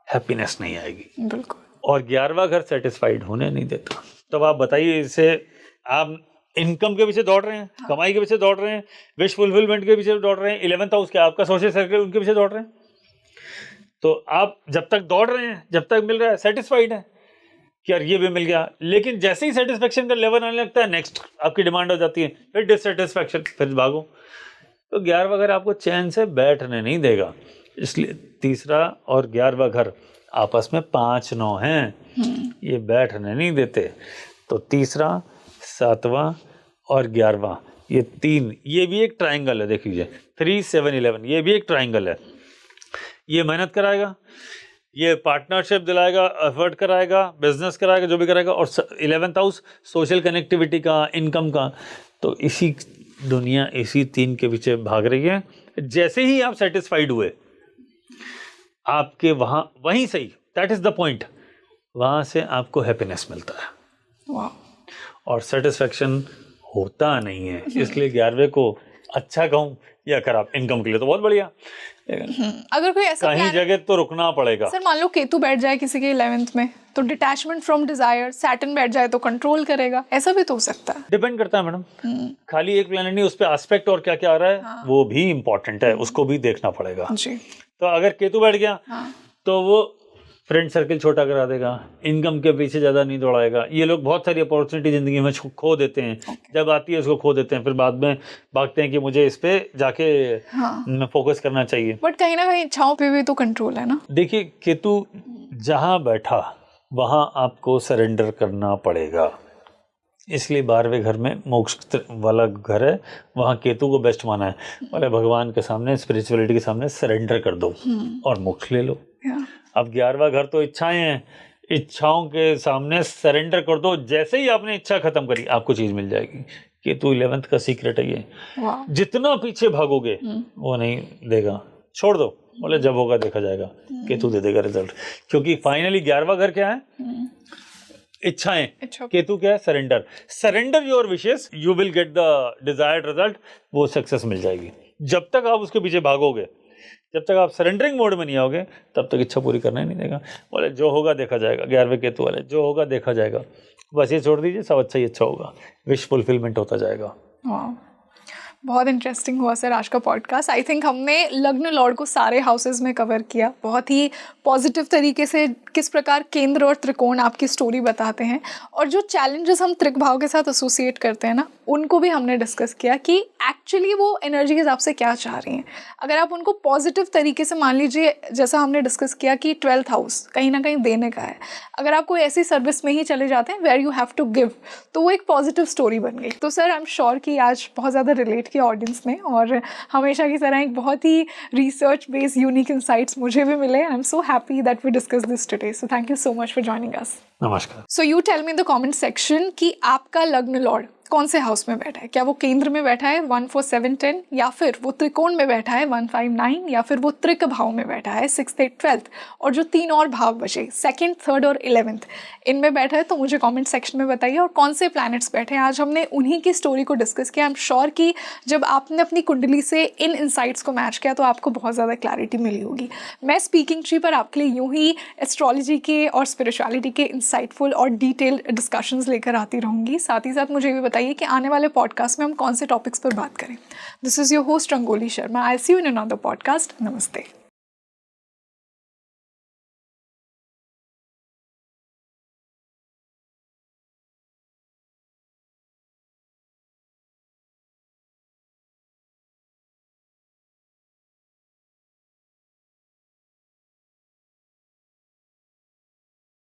हैप्पीनेस नहीं आएगी। बिल्कुल। और 11वां घर सेटिस्फाइड होने नहीं देता। तब आप बताइए, इसे आप इनकम के पीछे दौड़ रहे हैं, कमाई के पीछे दौड़ रहे हैं, विश फुलफिलमेंट के पीछे दौड़ रहे हैं, 11th हाउस क्या आपका सोशल सर्कल, उनके पीछे दौड़ रहे हैं। तो आप जब तक दौड़ रहे हैं, जब तक मिल रहा है, सेटिस्फाइड है कि यार ये भी मिल गया। लेकिन जैसे ही सेटिस्फेक्शन का लेवल आने लगता है, नेक्स्ट आपकी डिमांड हो जाती है, फिर डिससेटिस्फेक्शन, फिर भागो। तो 11वां घर आपको चैन से बैठने नहीं देगा। इसलिए तीसरा और 11वां घर आपस में 5-9 हैं, ये बैठने नहीं देते। तो तीसरा, 7वां और 11वां, ये 3, ये भी एक ट्राइंगल है। देख लीजिए 3, 7, 11, ये भी एक ट्राइंगल है। ये मेहनत कराएगा, ये पार्टनरशिप दिलाएगा, एफर्ट कराएगा, बिजनेस कराएगा, जो भी कराएगा। और 11th हाउस सोशल कनेक्टिविटी का, इनकम का। तो इसी दुनिया इसी 3 के पीछे भाग रही है। जैसे ही आप सेटिस्फाइड हुए, आपके वहीं से ही, दैट इज द पॉइंट, वहां से आपको हैप्पीनेस मिलता है। वाह। और सेटिस्फेक्शन होता नहीं है। इसलिए 11वें को अच्छा कहूँ या खराब, इनकम के लिए तो बहुत बढ़िया, अगर कोई ऐसा कहीं जगह तो रुकना पड़ेगा। सर मान लो केतु बैठ जाए किसी के 11th में, तो डिटैचमेंट फ्रॉम डिजायर, सैटर्न बैठ जाए तो कंट्रोल करेगा, ऐसा भी तो हो सकता है। डिपेंड करता है मैडम, खाली एक प्लैनेट नहीं, उस पे एस्पेक्ट और क्या क्या आ रहा है, हाँ। वो भी इंपॉर्टेंट है, उसको भी देखना पड़ेगा जी। तो अगर केतु बैठ गया, हाँ। तो वो फ्रेंड सर्कल छोटा करा देगा, इनकम के पीछे ज़्यादा नहीं दौड़ाएगा। ये लोग बहुत सारी अपॉर्चुनिटी ज़िंदगी में खो देते हैं। जब आती है उसको खो देते हैं, फिर बाद में भागते हैं कि मुझे इस पे जाके फोकस करना चाहिए। बट कहीं ना कहीं इच्छाओं पे भी तो कंट्रोल है ना। देखिए, केतु जहाँ बैठा वहाँ आपको सरेंडर करना पड़ेगा। इसलिए 12वें घर में मोक्ष वाला घर है, वहाँ केतु को बेस्ट माना है। बोले भगवान के सामने, स्पिरिचुअलिटी के सामने सरेंडर कर दो और मोक्ष ले लो। अब 11वां घर तो इच्छाएं हैं, इच्छाओं के सामने सरेंडर कर दो। जैसे ही आपने इच्छा खत्म करी, आपको चीज मिल जाएगी। केतु 11th का सीक्रेट है ये। जितना पीछे भागोगे वो नहीं देगा, छोड़ दो। बोले जब होगा देखा जाएगा, केतु दे देगा रिजल्ट। क्योंकि फाइनली 11वां घर क्या है? इच्छाएं। केतु क्या है? Surrender. Surrender your wishes, you will get the desired result. वो सक्सेस मिल जाएगी। जब तक आप उसके पीछे भागोगे, जब तक आप सरेंडरिंग मोड में नहीं आओगे, तब तक इच्छा पूरी करना ही नहीं देगा। बोले जो होगा देखा जाएगा, 11वें केतु वाले, जो होगा देखा जाएगा। बस ये छोड़ दीजिए, सब अच्छा ही अच्छा होगा, विश फुलफिलमेंट होता जाएगा। बहुत इंटरेस्टिंग हुआ सर आज का पॉडकास्ट। आई थिंक हमने लग्न लॉर्ड को सारे हाउसेस में कवर किया, बहुत ही पॉजिटिव तरीके से किस प्रकार केंद्र और त्रिकोण आपकी स्टोरी बताते हैं, और जो चैलेंजेस हम त्रिक भाव के साथ एसोसिएट करते हैं ना, उनको भी हमने डिस्कस किया कि एक्चुअली वो एनर्जी के हिसाब से क्या चाह रही हैं। अगर आप उनको पॉजिटिव तरीके से मान लीजिए, जैसा हमने डिस्कस किया कि 12th हाउस कहीं ना कहीं देने का है, अगर आप कोई ऐसी सर्विस में ही चले जाते हैं where you have to give, तो वो एक पॉजिटिव स्टोरी बन गई। तो सर आई एम श्योर कि आज बहुत ज़्यादा रिलेट किया ऑडियंस ने, और हमेशा की तरह एक बहुत ही रिसर्च बेस्ड यूनिक इंसाइट्स मुझे भी मिले। I am so happy that we discuss this today, so thank you so much for joining us. नमस्कार। So you tell me in the comment section कि आपका लग्न लॉर्ड कौन से हाउस में बैठा है। क्या वो केंद्र में बैठा है 1, 4, 7, 10, या फिर वो त्रिकोण में बैठा है 1, 5, 9, या फिर वो त्रिक भाव में बैठा है 6th, 8th, 12th, और जो 3 और भाव बचे 2nd, 3rd और 11th, इनमें बैठा है। तो मुझे कमेंट सेक्शन में बताइए, और कौन से प्लैनेट्स बैठे हैं। आज हमने उन्हीं की स्टोरी को डिस्कस किया। आई एम श्योर कि जब आपने अपनी कुंडली से इन इंसाइट्स को मैच किया तो आपको बहुत ज़्यादा क्लैरिटी मिली होगी। मैं स्पीकिंग ट्री पर आपके लिए यूं ही एस्ट्रोलॉजी के और स्पिरिचुअलिटी के इंसाइटफुल और डिटेल्ड डिस्कशंस लेकर आती रहूँगी। साथ ही साथ मुझे ये भी बताइए कि आने वाले पॉडकास्ट में हम कौन से टॉपिक्स पर बात करें। This is your host Rangoli Sharma. I see you in another podcast. नमस्ते।